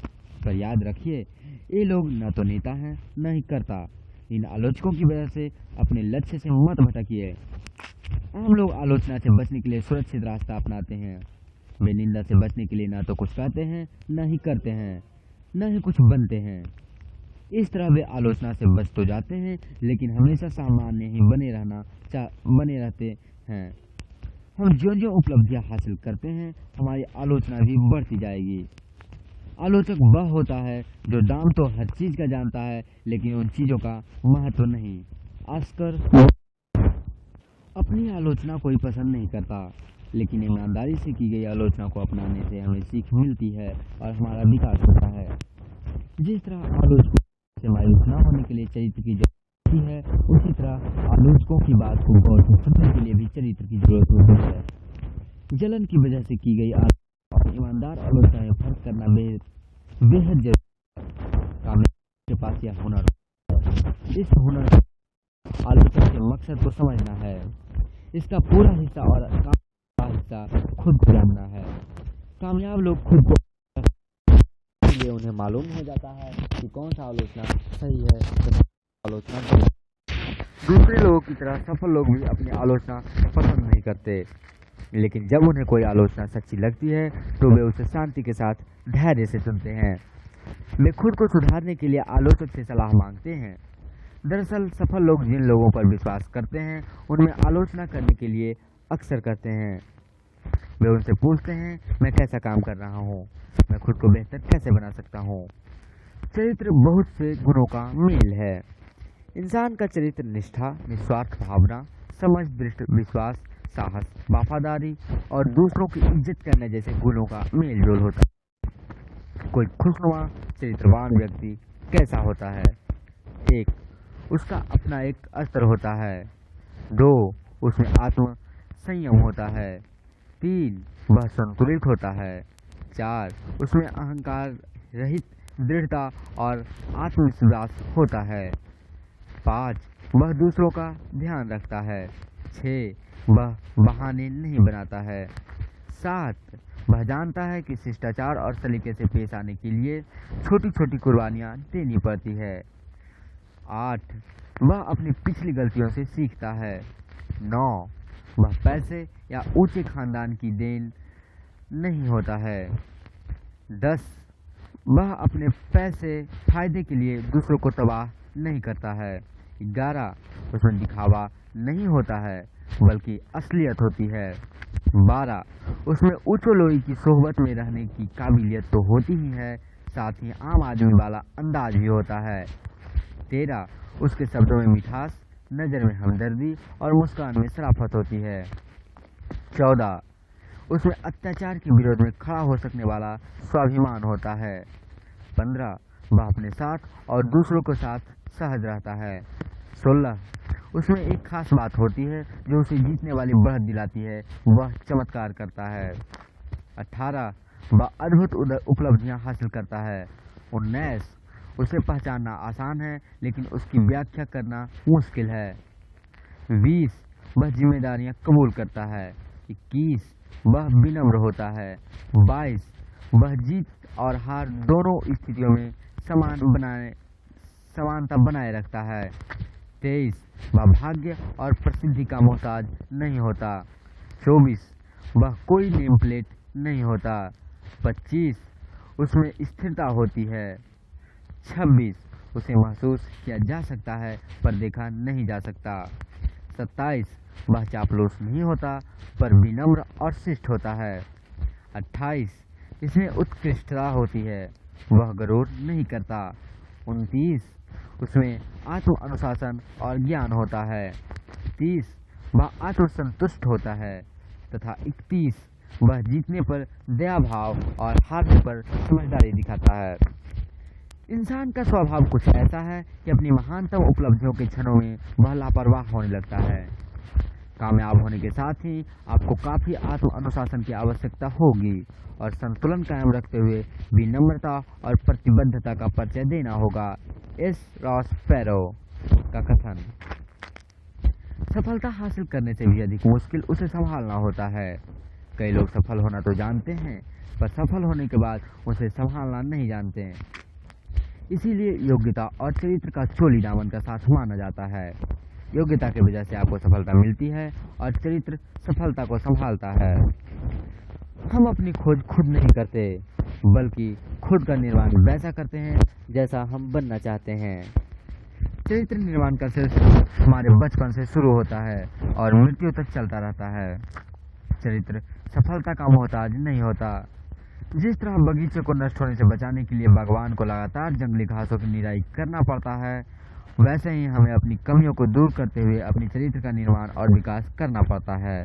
[SPEAKER 1] पर याद रखिए, ये लोग न तो नेता हैं न ही कर्ता। इन आलोचकों की वजह से अपने लक्ष्य से मत भटकिए। आम लोग आलोचना से बचने के लिए सुरक्षित रास्ता अपनाते हैं। वे निंदा से बचने के लिए न तो कुछ कहते हैं, न ही करते हैं, न ही कुछ बनते हैं। इस तरह वे आलोचना से बच तो जाते हैं, लेकिन हमेशा सामान्य ही बने रहते हैं। हम जो उपलब्धियां हासिल करते हैं, हमारी आलोचना भी बढ़ती जाएगी। आलोचक वह होता है जो दाम तो हर चीज का जानता है, लेकिन उन चीजों का महत्व नहीं। आस्कर अपनी आलोचना कोई पसंद नहीं करता, लेकिन ईमानदारी से की गई आलोचना को अपनाने से हमें सीख मिलती है और हमारा विकास होता है। जिस तरह आलोचकों से मायूस न होने के लिए चरित्र की जरूरत होती है, उसी तरह आलोचकों की बात को गौर से सुनने के लिए भी चरित्र की जरूरत होती है। जलन की वजह से की गई आलोचना और ईमानदार आलोचना में फर्क करना बेहद जरूरी है। कामयाब के पास यह हुनर है। इस हुनर आलोचक के मकसद को समझना है। इसका पूरा हिस्सा और काम हिस्सा खुद को जानना है। कामयाब लोग खुद को लिए उन्हें मालूम हो जाता है कि कौन सा आलोचना सही है, आलोचना गलत। दूसरे लोगों की तरह सफल लोग भी अपनी आलोचना पसंद नहीं करते, लेकिन जब उन्हें कोई आलोचना सच्ची लगती है तो वे उसे शांति के साथ धैर्य से सुनते हैं। वे खुद को सुधारने के लिए आलोचक से सलाह मांगते हैं। दरअसल सफल लोग जिन लोगों पर विश्वास करते हैं, उनमें आलोचना करने के लिए अक्सर करते हैं। वे उनसे पूछते हैं, मैं कैसा काम कर रहा हूँ, मैं खुद को बेहतर कैसे बना सकता हूँ। चरित्र बहुत से गुणों का मेल है। इंसान का चरित्र निष्ठा, निस्वार्थ भावना, समझ, दृष्टि, विश्वास, साहस, वफादारी और दूसरों की इज्जत करने जैसे गुणों का मेल जोल होता है। कोई खुशनुमा चरित्रवान व्यक्ति कैसा होता है? 1. उसका अपना एक अस्त्र होता है। 2. उसमें आत्म संयम होता है। 3. वह संतुलित होता है। 4. उसमें अहंकार रहित दृढ़ता और आत्मविश्वास होता है। 5. वह दूसरों का ध्यान रखता है। 6. वह बहाने नहीं बनाता है। 7. वह जानता है कि शिष्टाचार और सलीके से पेश आने के लिए छोटी छोटी कुर्बानियाँ देनी पड़ती है। 8. वह अपनी पिछली गलतियों से सीखता है। 9. वह पैसे या ऊंचे खानदान की देन नहीं होता है। 10. वह अपने पैसे फायदे के लिए दूसरों को तबाह नहीं करता है। 11. उसमें दिखावा नहीं होता है, बल्कि असलियत होती है। 12. उसमें ऊंचो लोई की सोहबत में रहने की काबिलियत तो होती ही है, साथ ही आम आदमी वाला अंदाज भी होता है। 13. उसके शब्दों में मिठास, नज़र में हमदर्दी और मुस्कान में शराफत होती है। 14. उसमें अत्याचार के विरोध में खड़ा हो सकने वाला स्वाभिमान होता है। 15. वह अपने साथ और दूसरों के साथ सहज रहता है। 16. उसमें एक खास बात होती है जो उसे जीतने वाली बढ़त दिलाती है, वह चमत्कार करता है। 18. वह अद्भुत उपलब्धियां हासिल करता है। 19. उसे पहचानना आसान है, लेकिन उसकी व्याख्या करना मुश्किल है। 20. वह जिम्मेदारियां कबूल करता है। 21. वह विनम्र होता है। 22. वह जीत और हार दोनों स्थितियों में समानता बनाए रखता है। 23. वह भाग्य और प्रसिद्धि का मोहताज नहीं होता। 24. वह कोई नेम प्लेट नहीं होता। 25. उसमें स्थिरता होती है। 26. उसे महसूस किया जा सकता है पर देखा नहीं जा सकता। 27 वह चापलूस नहीं होता पर विनम्र और शिष्ट होता है। 28 इसमें उत्कृष्टता होती है, वह गरुड़ नहीं करता। 29 उसमें आत्म अनुशासन और ज्ञान होता है। 30 वह आत्मसंतुष्ट होता है तथा 31 वह जीतने पर दया भाव और हारने पर समझदारी दिखाता है। इंसान का स्वभाव कुछ ऐसा है कि अपनी महानतम उपलब्धियों के क्षणों में वह लापरवाह होने लगता है। कामयाब होने के साथ ही आपको काफ़ी आत्म अनुशासन की आवश्यकता होगी और संतुलन कायम रखते हुए विनम्रता और प्रतिबद्धता का परिचय देना होगा। एस रॉस पेरो का कथन। सफलता हासिल करने से भी अधिक मुश्किल उसे संभालना होता है। कई लोग सफल होना तो जानते हैं पर सफल होने के बाद उसे संभालना नहीं जानते हैं। इसीलिए योग्यता और चरित्र का चोली दामन का साथ माना जाता है। योग्यता की वजह से आपको सफलता मिलती है और चरित्र सफलता को संभालता है। हम अपनी खोज खुद नहीं करते बल्कि खुद का निर्माण वैसा करते हैं जैसा हम बनना चाहते हैं। चरित्र निर्माण का सिलसिला हमारे बचपन से शुरू होता है और मृत्यु तक चलता रहता है। चरित्र सफलता का मोहताज नहीं होता। जिस तरह बगीचे को नष्ट होने से बचाने के लिए बागवान को लगातार जंगली घासों की निराई करना पड़ता है, वैसे ही हमें अपनी कमियों को दूर करते हुए अपनी चरित्र का निर्माण और विकास करना पड़ता है।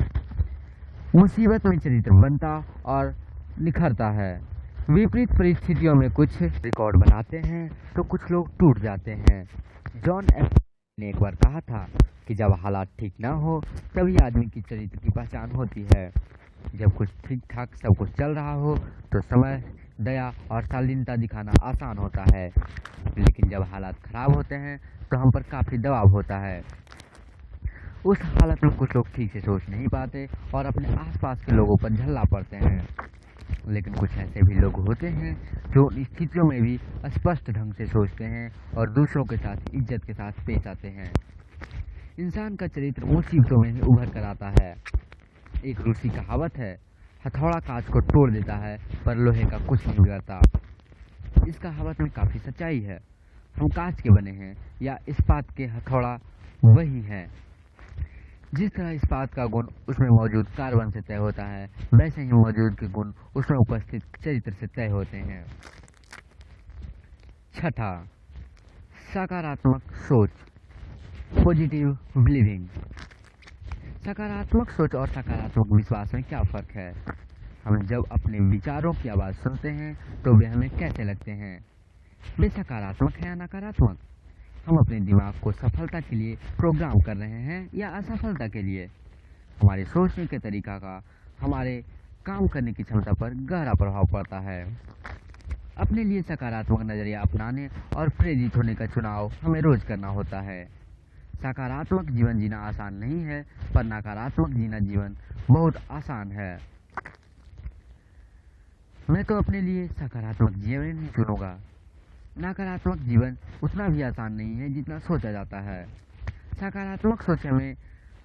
[SPEAKER 1] मुसीबत में चरित्र बनता और निखरता है। विपरीत परिस्थितियों में कुछ रिकॉर्ड बनाते हैं तो कुछ लोग टूट जाते हैं। जॉन एफ ने एक बार कहा था कि जब हालात ठीक ना हो तभी आदमी की चरित्र की पहचान होती है। जब कुछ ठीक ठाक सब कुछ चल रहा हो तो समय, दया और शालीनता दिखाना आसान होता है, लेकिन जब हालात खराब होते हैं तो हम पर काफ़ी दबाव होता है। उस हालत में कुछ लोग ठीक से सोच नहीं पाते और अपने आसपास के लोगों पर झल्ला पड़ते हैं, लेकिन कुछ ऐसे भी लोग होते हैं जो उन स्थितियों में भी स्पष्ट ढंग से सोचते हैं और दूसरों के साथ इज्जत के साथ पेश आते हैं। इंसान का चरित्र मुसीबतों में ही उभर कर आता है। एक रूसी कहावत है, हथौड़ा कांच को तोड़ देता है पर लोहे का कुछ नहीं बिगड़ता। इस कहावत में काफ़ी सच्चाई है। हम कांच के बने हैं या इस्पात के हथौड़ा वही है। जिस तरह इस्पात का गुण उसमें मौजूद कार्बन से तय होता है, वैसे ही मौजूद के गुण उसमें उपस्थित चरित्र से तय होते हैं। छठा, सकारात्मक सोच, पॉजिटिव बिलीविंग। सकारात्मक सोच और सकारात्मक विश्वास में क्या फ़र्क है? हम जब अपने विचारों की आवाज़ सुनते हैं तो वे हमें कैसे लगते हैं? वे सकारात्मक हैं या नकारात्मक? हम अपने दिमाग को सफलता के लिए प्रोग्राम कर रहे हैं या असफलता के लिए? हमारे सोचने के तरीका का हमारे काम करने की क्षमता पर गहरा प्रभाव पड़ता है। अपने लिए सकारात्मक नज़रिया अपनाने और प्रेरित होने का चुनाव हमें रोज़ करना होता है। सकारात्मक जीवन जीना आसान नहीं है पर नकारात्मक जीना जीवन बहुत आसान है। मैं तो अपने लिए सकारात्मक जीवन ही चुनूंगा। नकारात्मक जीवन उतना भी आसान नहीं है जितना सोचा जाता है। सकारात्मक सोच हमें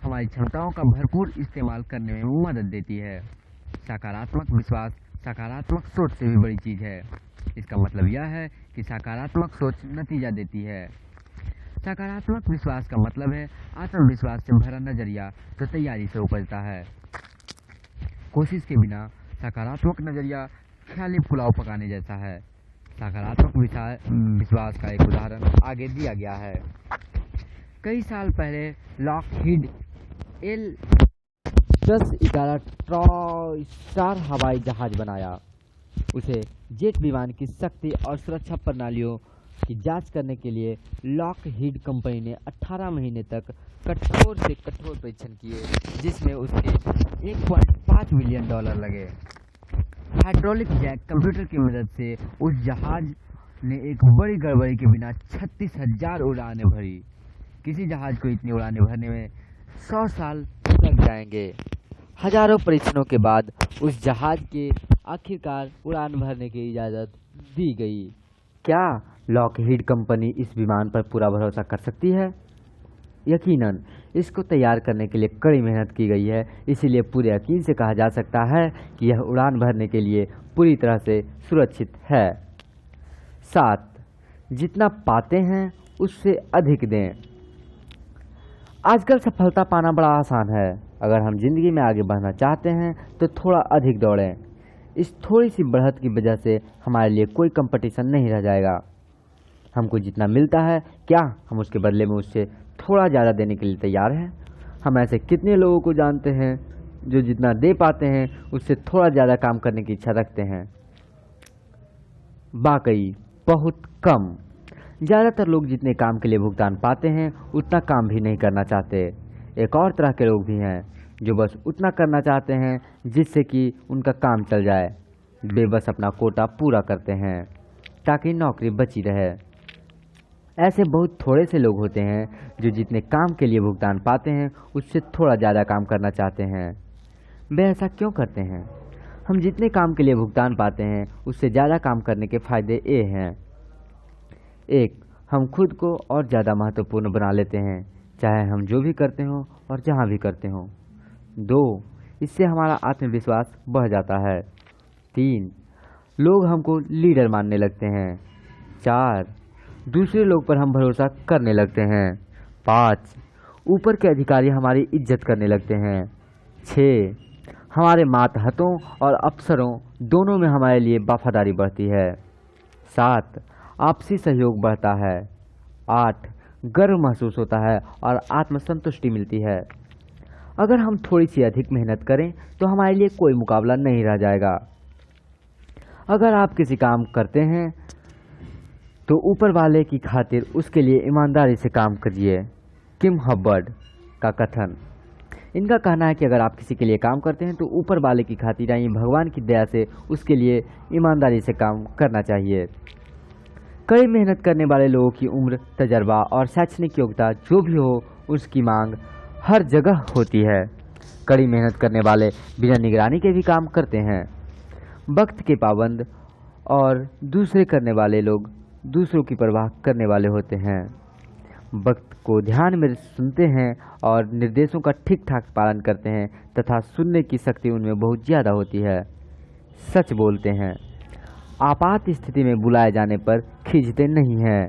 [SPEAKER 1] हमारी क्षमताओं का भरपूर इस्तेमाल करने में मदद देती है। सकारात्मक विश्वास सकारात्मक सोच से भी बड़ी चीज़ है। इसका मतलब यह है कि सकारात्मक सोच नतीजा देती है। सकारात्मक विश्वास का मतलब है आत्मविश्वास से भरा नजरिया जो तैयारी से उपजता है। कोशिश के बिना सकारात्मक नजरिया ख्याली पुलाव पकाने जैसा है। सकारात्मक विश्वास का एक उदाहरण आगे दिया गया है। कई साल पहले लॉकहीड L-10-11 ट्राइस्टार हवाई जहाज बनाया। उसे जेट विमान की शक्ति और सुरक्षा प्रणालियों की जांच करने के लिए लॉकहीड कंपनी ने 18 महीने तक कठोर से कठोर परीक्षण किए, जिसमें उसके $1.5 मिलियन लगे। हाइड्रोलिक जैक कंप्यूटर की मदद से उस जहाज ने एक बड़ी गड़बड़ी के बिना 36,000 उड़ानें भरी। किसी जहाज को इतनी उड़ानें भरने में 100 साल लग जाएंगे। हजारों परीक्षणों के बाद उस जहाज के आखिरकार उड़ान भरने की इजाज़त दी गई। क्या लॉकहीड कंपनी इस विमान पर पूरा भरोसा कर सकती है? यकीनन। इसको तैयार करने के लिए कड़ी मेहनत की गई है, इसीलिए पूरे यकीन से कहा जा सकता है कि यह उड़ान भरने के लिए पूरी तरह से सुरक्षित है। 7. जितना पाते हैं उससे अधिक दें। आजकल सफलता पाना बड़ा आसान है। अगर हम जिंदगी में आगे बढ़ना चाहते हैं तो थोड़ा अधिक दौड़ें। इस थोड़ी सी बढ़त की वजह से हमारे लिए कोई कंपटीशन नहीं रह जाएगा। हमको जितना मिलता है क्या हम उसके बदले में उससे थोड़ा ज़्यादा देने के लिए तैयार हैं? हम ऐसे कितने लोगों को जानते हैं जो जितना दे पाते हैं उससे थोड़ा ज़्यादा काम करने की इच्छा रखते हैं? वाकई बहुत कम। ज़्यादातर लोग जितने काम के लिए भुगतान पाते हैं उतना काम भी नहीं करना चाहते। एक और तरह के लोग भी हैं जो बस उतना करना चाहते हैं जिससे कि उनका काम चल जाए। वे बस अपना कोटा पूरा करते हैं ताकि नौकरी बची रहे। ऐसे बहुत थोड़े से लोग होते हैं जो जितने काम के लिए भुगतान पाते हैं उससे थोड़ा ज़्यादा काम करना चाहते हैं। वे ऐसा क्यों करते हैं? हम जितने काम के लिए भुगतान पाते हैं उससे ज़्यादा काम करने के फ़ायदे ये हैं। 1. हम खुद को और ज़्यादा महत्वपूर्ण बना लेते हैं, चाहे हम जो भी करते हों और जहाँ भी करते हों। 2. इससे हमारा आत्मविश्वास बढ़ जाता है। 3. लोग हमको लीडर मानने लगते हैं। 4. दूसरे लोग पर हम भरोसा करने लगते हैं। 5. ऊपर के अधिकारी हमारी इज्जत करने लगते हैं। 6. हमारे मातहतों और अफसरों दोनों में हमारे लिए वफादारी बढ़ती है। 7. आपसी सहयोग बढ़ता है। 8. गर्व महसूस होता है और आत्मसंतुष्टि मिलती है। अगर हम थोड़ी सी अधिक मेहनत करें तो हमारे लिए कोई मुकाबला नहीं रह जाएगा। अगर आप किसी काम करते हैं तो ऊपर वाले की खातिर उसके लिए ईमानदारी से काम करिए। किम हब्बर्ड का कथन। इनका कहना है कि अगर आप किसी के लिए काम करते हैं तो ऊपर वाले की खातिर यानी भगवान की दया से उसके लिए ईमानदारी से काम करना चाहिए। कड़ी मेहनत करने वाले लोगों की उम्र, तजर्बा और शैक्षणिक योग्यता जो भी हो उसकी मांग हर जगह होती है। कड़ी मेहनत करने वाले बिना निगरानी के भी काम करते हैं। वक्त के पाबंद और दूसरे करने वाले लोग दूसरों की परवाह करने वाले होते हैं। वक्त को ध्यान में सुनते हैं और निर्देशों का ठीक ठाक पालन करते हैं तथा सुनने की शक्ति उनमें बहुत ज़्यादा होती है। सच बोलते हैं। आपात स्थिति में बुलाए जाने पर खींचते नहीं हैं।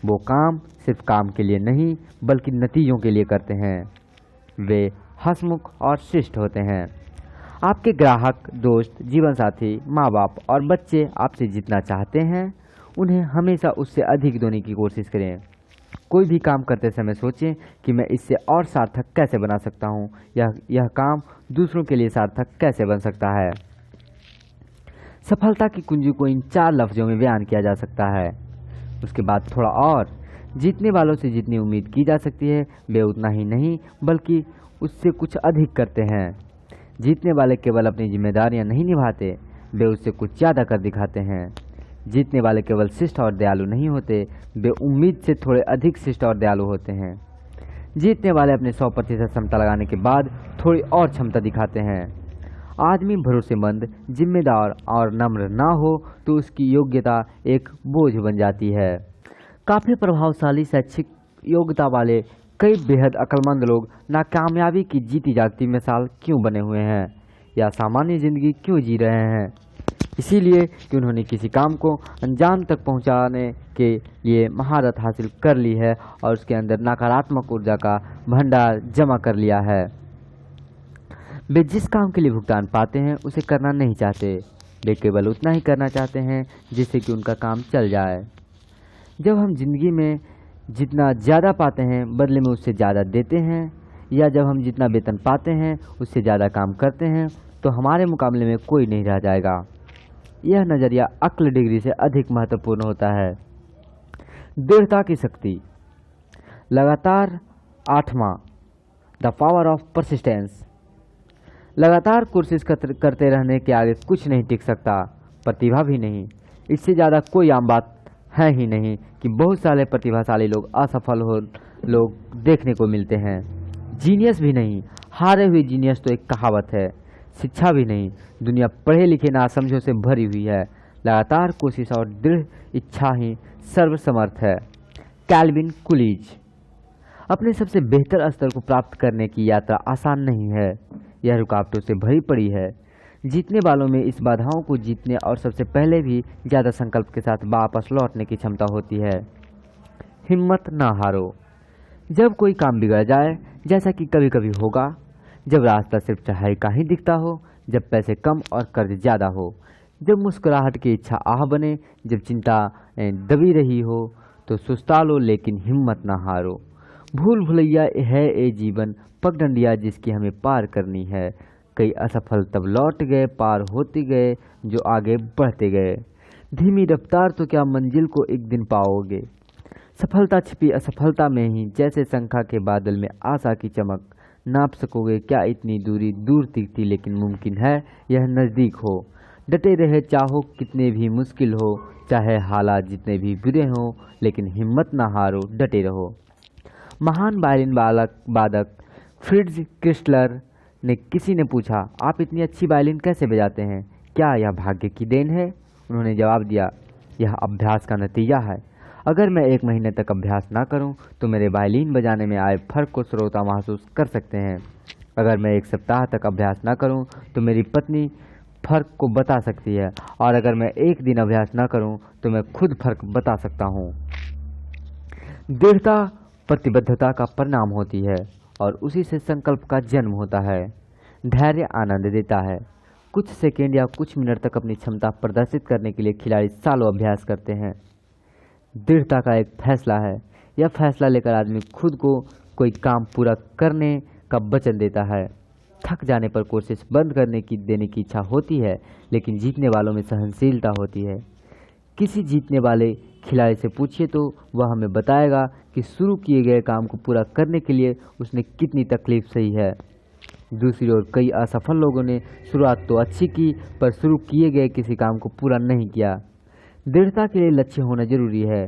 [SPEAKER 1] वो काम सिर्फ काम के लिए नहीं बल्कि नतीजों के लिए करते हैं। वे हंसमुख और शिष्ट होते हैं। आपके ग्राहक, दोस्त, जीवनसाथी, माँ बाप और बच्चे आपसे जितना चाहते हैं उन्हें हमेशा उससे अधिक देने की कोशिश करें। कोई भी काम करते समय सोचें कि मैं इससे और सार्थक कैसे बना सकता हूँ, यह काम दूसरों के लिए सार्थक कैसे बन सकता है। सफलता की कुंजी को इन 4 लफ्ज़ों में बयान किया जा सकता है। उसके बाद थोड़ा और। जीतने वालों से जितनी उम्मीद की जा सकती है वे उतना ही नहीं बल्कि उससे कुछ अधिक करते हैं। जीतने वाले केवल अपनी जिम्मेदारियां नहीं निभाते, वे उससे कुछ ज़्यादा कर दिखाते हैं। जीतने वाले केवल शिष्ट और दयालु नहीं होते, वे उम्मीद से थोड़े अधिक शिष्ट और दयालु होते हैं। जीतने वाले अपने 100% क्षमता लगाने के बाद थोड़ी और क्षमता दिखाते हैं। आदमी भरोसेमंद, जिम्मेदार और नम्र ना हो तो उसकी योग्यता एक बोझ बन जाती है। काफ़ी प्रभावशाली शैक्षिक योग्यता वाले कई बेहद अक्लमंद लोग नाकामयाबी की जीती जागती मिसाल क्यों बने हुए हैं या सामान्य जिंदगी क्यों जी रहे हैं? इसीलिए कि उन्होंने किसी काम को अंजाम तक पहुंचाने के लिए महारत हासिल कर ली है और उसके अंदर नकारात्मक ऊर्जा का भंडार जमा कर लिया है। वे जिस काम के लिए भुगतान पाते हैं उसे करना नहीं चाहते, वे केवल उतना ही करना चाहते हैं जिससे कि उनका काम चल जाए। जब हम जिंदगी में जितना ज़्यादा पाते हैं बदले में उससे ज़्यादा देते हैं या जब हम जितना वेतन पाते हैं उससे ज़्यादा काम करते हैं तो हमारे मुकाबले में कोई नहीं रह जाएगा। यह नज़रिया अक्ल डिग्री से अधिक महत्वपूर्ण होता है। दृढ़ता की शक्ति। लगातार 8वां, द पावर ऑफ परसिस्टेंस। लगातार कोशिश करते रहने के आगे कुछ नहीं टिक सकता, प्रतिभा भी नहीं। इससे ज़्यादा कोई आम बात है ही नहीं कि बहुत सारे प्रतिभाशाली लोग असफल हो लोग देखने को मिलते हैं। जीनियस भी नहीं, हारे हुए जीनियस तो एक कहावत है। शिक्षा भी नहीं, दुनिया पढ़े लिखे नासमझों से भरी हुई है। लगातार कोशिश और दृढ़ इच्छा ही सर्वसमर्थ है। Calvin Coolidge. अपने सबसे बेहतर स्तर को प्राप्त करने की यात्रा आसान नहीं है, यह रुकावटों से भरी पड़ी है। जीतने वालों में इस बाधाओं को जीतने और सबसे पहले भी ज़्यादा संकल्प के साथ वापस लौटने की क्षमता होती है। हिम्मत ना हारो। जब कोई काम बिगड़ जाए, जैसा कि कभी कभी होगा, जब रास्ता सिर्फ चढ़ाई का ही दिखता हो, जब पैसे कम और कर्ज ज़्यादा हो, जब मुस्कुराहट की इच्छा आह बने, जब चिंता दबी रही हो, तो सुस्ता लो लेकिन हिम्मत ना हारो। भूल भुलैया है ए जीवन, पगडंडिया जिसकी हमें पार करनी है। कई असफल तब लौट गए, पार होते गए जो आगे बढ़ते गए। धीमी रफ्तार तो क्या मंजिल को एक दिन पाओगे। सफलता छिपी असफलता में ही, जैसे शंखा के बादल में आशा की चमक। नाप सकोगे क्या इतनी दूरी, दूर दिखती लेकिन मुमकिन है यह नज़दीक हो। डटे रहे चाहो कितने भी मुश्किल हो, चाहे हालात जितने भी बुरे हों, लेकिन हिम्मत ना हारो, डटे रहो। महान वायलिन वादक फ्रिट्ज क्रिस्टलर ने किसी ने पूछा, आप इतनी अच्छी वायलिन कैसे बजाते हैं, क्या यह भाग्य की देन है? उन्होंने जवाब दिया, यह अभ्यास का नतीजा है। अगर मैं 1 महीने तक अभ्यास ना करूं, तो मेरे वायलिन बजाने में आए फर्क को श्रोता महसूस कर सकते हैं। अगर मैं 1 सप्ताह तक अभ्यास ना करूं, तो मेरी पत्नी फर्क को बता सकती है, और अगर मैं 1 दिन अभ्यास ना करूं, तो मैं खुद फर्क बता सकता हूं। दृढ़ता प्रतिबद्धता का परिणाम होती है, और उसी से संकल्प का जन्म होता है। धैर्य आनंद देता है। कुछ सेकंड या कुछ मिनट तक अपनी क्षमता प्रदर्शित करने के लिए खिलाड़ी सालों अभ्यास करते हैं। दृढ़ता का एक फैसला है। यह फैसला लेकर आदमी खुद को कोई काम पूरा करने का वचन देता है। थक जाने पर कोशिश बंद देने की इच्छा होती है, लेकिन जीतने वालों में सहनशीलता होती है। किसी जीतने वाले खिलाड़ी से पूछिए तो वह हमें बताएगा कि शुरू किए गए काम को पूरा करने के लिए उसने कितनी तकलीफ सही है। दूसरी ओर कई असफल लोगों ने शुरुआत तो अच्छी की, पर शुरू किए गए किसी काम को पूरा नहीं किया। दृढ़ता के लिए लक्ष्य होना जरूरी है।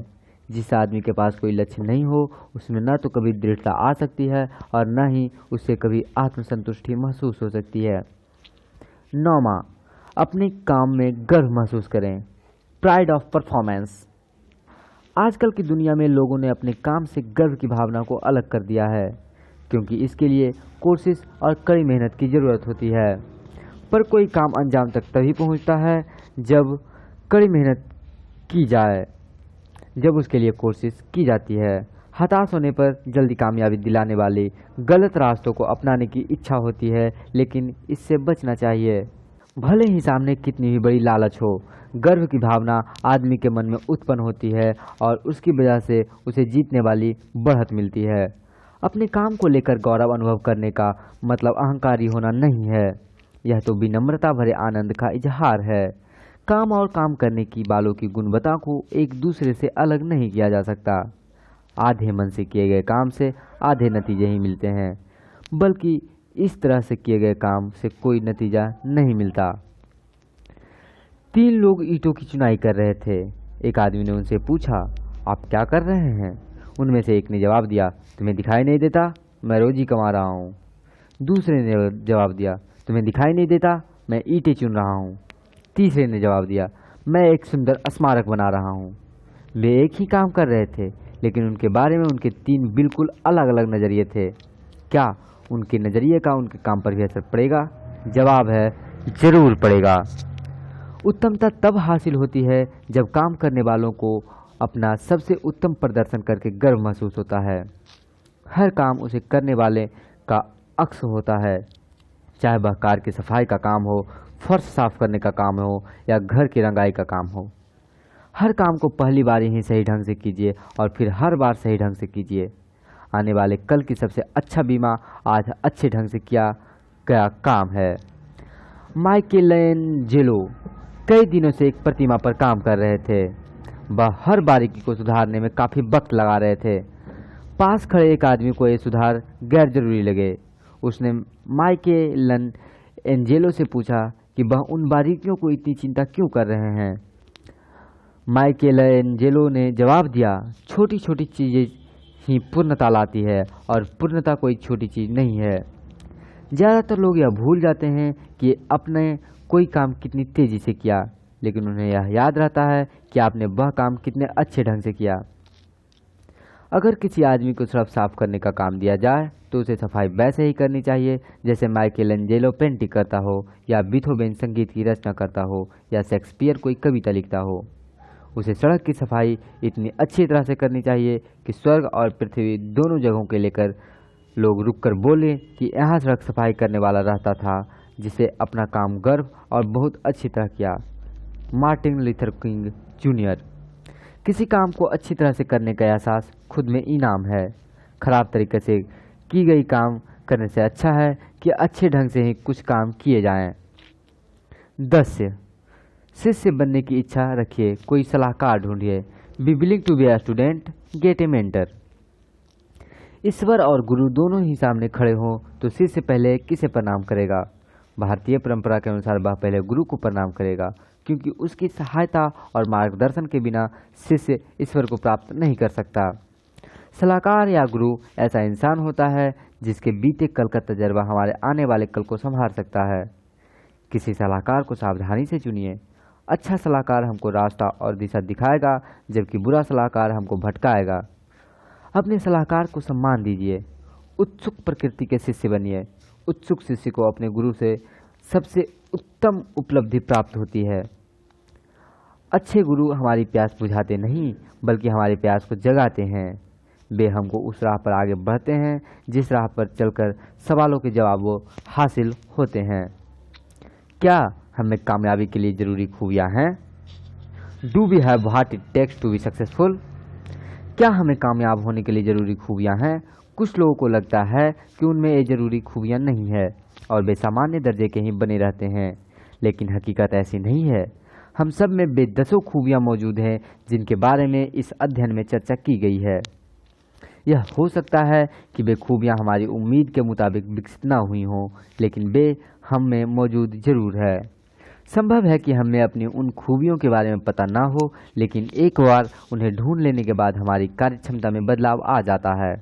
[SPEAKER 1] जिस आदमी के पास कोई लक्ष्य नहीं हो, उसमें न तो कभी दृढ़ता आ सकती है और न ही उससे कभी आत्मसंतुष्टि महसूस हो सकती है। 9वां, अपने काम में गर्व महसूस करें। Pride of performance. आजकल की दुनिया में लोगों ने अपने काम से गर्व की भावना को अलग कर दिया है, क्योंकि इसके लिए कोशिश और कड़ी मेहनत की ज़रूरत होती है। पर कोई काम अंजाम तक तभी पहुंचता है जब कड़ी मेहनत की जाए, जब उसके लिए कोशिश की जाती है। हताश होने पर जल्दी कामयाबी दिलाने वाले गलत रास्तों को अपनाने की इच्छा होती है, लेकिन इससे बचना चाहिए। भले ही सामने कितनी भी बड़ी लालच हो, गर्व की भावना आदमी के मन में उत्पन्न होती है और उसकी वजह से उसे जीतने वाली बढ़त मिलती है। अपने काम को लेकर गौरव अनुभव करने का मतलब अहंकारी होना नहीं है, यह तो विनम्रता भरे आनंद का इजहार है। काम और काम करने की वालों की गुणवत्ता को एक दूसरे से अलग नहीं किया जा सकता। आधे मन से किए गए काम से आधे नतीजे ही मिलते हैं, बल्कि इस तरह से किए गए काम से कोई नतीजा नहीं मिलता। 3 लोग ईंटों की चुनाई कर रहे थे। एक आदमी ने उनसे पूछा, आप क्या कर रहे हैं? उनमें से एक ने जवाब दिया, तुम्हें दिखाई नहीं देता, मैं रोजी कमा रहा हूँ। दूसरे ने जवाब दिया, तुम्हें दिखाई नहीं देता, मैं ईंटें चुन रहा हूँ। तीसरे ने जवाब दिया, मैं एक सुंदर स्मारक बना रहा हूँ। वे एक ही काम कर रहे थे, लेकिन उनके बारे में उनके 3 बिल्कुल अलग अलग नज़रिए थे। क्या उनके नज़रिए का उनके काम पर भी असर पड़ेगा? जवाब है, जरूर पड़ेगा। उत्तमता तब हासिल होती है जब काम करने वालों को अपना सबसे उत्तम प्रदर्शन करके गर्व महसूस होता है। हर काम उसे करने वाले का अक्स होता है, चाहे वह कार की सफाई का काम हो, फर्श साफ करने का काम हो या घर की रंगाई का काम हो। हर काम को पहली बार ही सही ढंग से कीजिए और फिर हर बार सही ढंग से कीजिए। आने वाले कल की सबसे अच्छा बीमा आज अच्छे ढंग से किया गया काम है। माइकेलेंजेलो कई दिनों से एक प्रतिमा पर काम कर रहे थे। वह हर बारीकी को सुधारने में काफ़ी वक्त लगा रहे थे। पास खड़े एक आदमी को ये सुधार गैर जरूरी लगे। उसने माइकेलेंजेलो से पूछा कि वह उन बारीकियों को इतनी चिंता क्यों कर रहे हैं। माइकेलेंजेलो ने जवाब दिया, छोटी छोटी चीज़ें ही पूर्णता लाती है और पूर्णता कोई छोटी चीज़ नहीं है। ज़्यादातर लोग यह भूल जाते हैं कि आपने कोई काम कितनी तेज़ी से किया, लेकिन उन्हें यह याद रहता है कि आपने वह काम कितने अच्छे ढंग से किया। अगर किसी आदमी को सड़क साफ करने का काम दिया जाए तो उसे सफाई वैसे ही करनी चाहिए जैसे माइकेलेंजेलो पेंटिंग करता हो, या बीथोवेन संगीत की रचना करता हो, या शेक्सपियर कोई कविता लिखता हो। उसे सड़क की सफाई इतनी अच्छी तरह से करनी चाहिए कि स्वर्ग और पृथ्वी दोनों जगहों के लेकर लोग रुककर बोले कि यहाँ सड़क सफाई करने वाला रहता था जिसे अपना काम गर्व और बहुत अच्छी तरह किया। Martin Luther king junior. किसी काम को अच्छी तरह से करने का एहसास खुद में इनाम है। खराब तरीके से की गई काम करने से अच्छा है कि अच्छे ढंग से ही कुछ काम किए जाएं। 10 शिष्य बनने की इच्छा रखिए, कोई सलाहकार ढूंढिए। Be willing to be a student, get a mentor. ईश्वर और गुरु दोनों ही सामने खड़े हों तो शिष्य पहले किसे प्रणाम करेगा? भारतीय परंपरा के अनुसार वह पहले गुरु को प्रणाम करेगा, क्योंकि उसकी सहायता और मार्गदर्शन के बिना शिष्य ईश्वर को प्राप्त नहीं कर सकता। सलाहकार या गुरु ऐसा इंसान होता है जिसके बीते कल का तजर्बा हमारे आने वाले कल को संभाल सकता है। किसी सलाहकार को सावधानी से चुनिए। अच्छा सलाहकार हमको रास्ता और दिशा दिखाएगा, जबकि बुरा सलाहकार हमको भटकाएगा। अपने सलाहकार को सम्मान दीजिए। उत्सुक प्रकृति के शिष्य बनिए। उत्सुक शिष्य को अपने गुरु से सबसे उत्तम उपलब्धि प्राप्त होती है। अच्छे गुरु हमारी प्यास बुझाते नहीं, बल्कि हमारी प्यास को जगाते हैं। वे हमको उस राह पर आगे बढ़ते हैं जिस राह पर चलकर सवालों के जवाब हासिल होते हैं। क्या हमें कामयाबी के लिए ज़रूरी खूबियाँ हैं? Do we have what it takes to be successful? क्या हमें कामयाब होने के लिए ज़रूरी खूबियाँ हैं? कुछ लोगों को लगता है कि उनमें ये ज़रूरी खूबियाँ नहीं है और वे सामान्य दर्जे के ही बने रहते हैं, लेकिन हकीकत ऐसी नहीं है। हम सब में बेदसों खूबियाँ मौजूद हैं जिनके बारे में इस अध्ययन में चर्चा की गई है। यह हो सकता है कि वे खूबियाँ हमारी उम्मीद के मुताबिक विकसित ना हुई हों, लेकिन वे हम में मौजूद जरूर है। संभव है कि हमें अपनी उन खूबियों के बारे में पता ना हो, लेकिन एक बार उन्हें ढूंढ लेने के बाद हमारी कार्यक्षमता में बदलाव आ जाता है।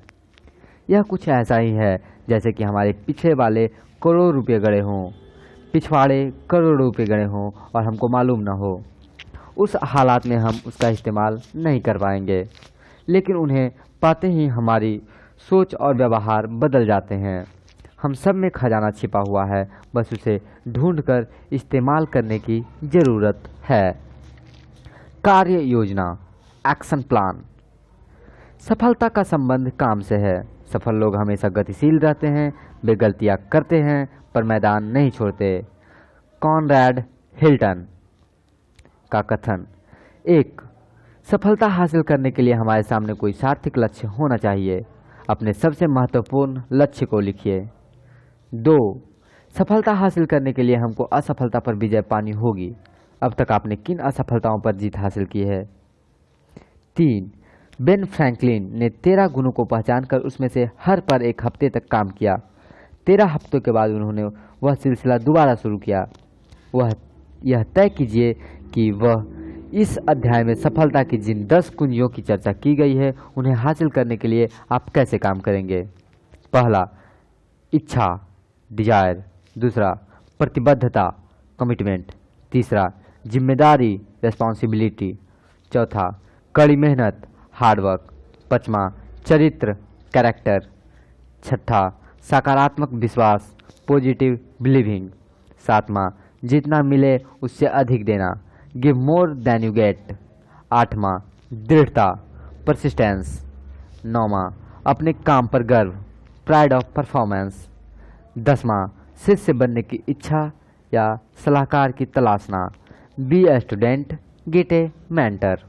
[SPEAKER 1] यह कुछ ऐसा ही है जैसे कि हमारे पीछे वाले करोड़ों रुपये गड़े हों, पिछवाड़े करोड़ों रुपये गड़े हों और हमको मालूम ना हो। उस हालात में हम उसका इस्तेमाल नहीं कर पाएंगे, लेकिन उन्हें पाते ही हमारी सोच और व्यवहार बदल जाते हैं। हम सब में खजाना छिपा हुआ है, बस उसे ढूंढकर इस्तेमाल करने की ज़रूरत है। कार्य योजना, एक्शन प्लान। सफलता का संबंध काम से है। सफल लोग हमेशा गतिशील रहते हैं, वे गलतियां करते हैं पर मैदान नहीं छोड़ते। कॉनरैड हिल्टन का कथन। 1. सफलता हासिल करने के लिए हमारे सामने कोई सार्थक लक्ष्य होना चाहिए। अपने सबसे महत्वपूर्ण लक्ष्य को लिखिए। 2. सफलता हासिल करने के लिए हमको असफलता पर विजय पानी होगी। अब तक आपने किन असफलताओं पर जीत हासिल की है? 3. बेन फ्रैंकलिन ने 13 गुणों को पहचानकर उसमें से हर पर एक हफ्ते तक काम किया। 13 हफ्तों के बाद उन्होंने वह सिलसिला दोबारा शुरू किया। यह तय कीजिए कि वह इस अध्याय में सफलता की जिन 10 कुंजियों की चर्चा की गई है उन्हें हासिल करने के लिए आप कैसे काम करेंगे। पहला, इच्छा, डिजायर। दूसरा, प्रतिबद्धता, कमिटमेंट। तीसरा, जिम्मेदारी, रेस्पॉन्सिबिलिटी। चौथा, कड़ी मेहनत, हार्डवर्क। पांचवा, चरित्र, कैरेक्टर। छठा, सकारात्मक विश्वास, पॉजिटिव बिलीविंग। सातवां, जितना मिले उससे अधिक देना, give more than you get. आठवां, दृढ़ता, परसिस्टेंस। नौवां, अपने काम पर गर्व, प्राइड ऑफ परफॉर्मेंस। 10वां, शिष्य बनने की इच्छा या सलाहकार की तलाशना, be a student, get a mentor.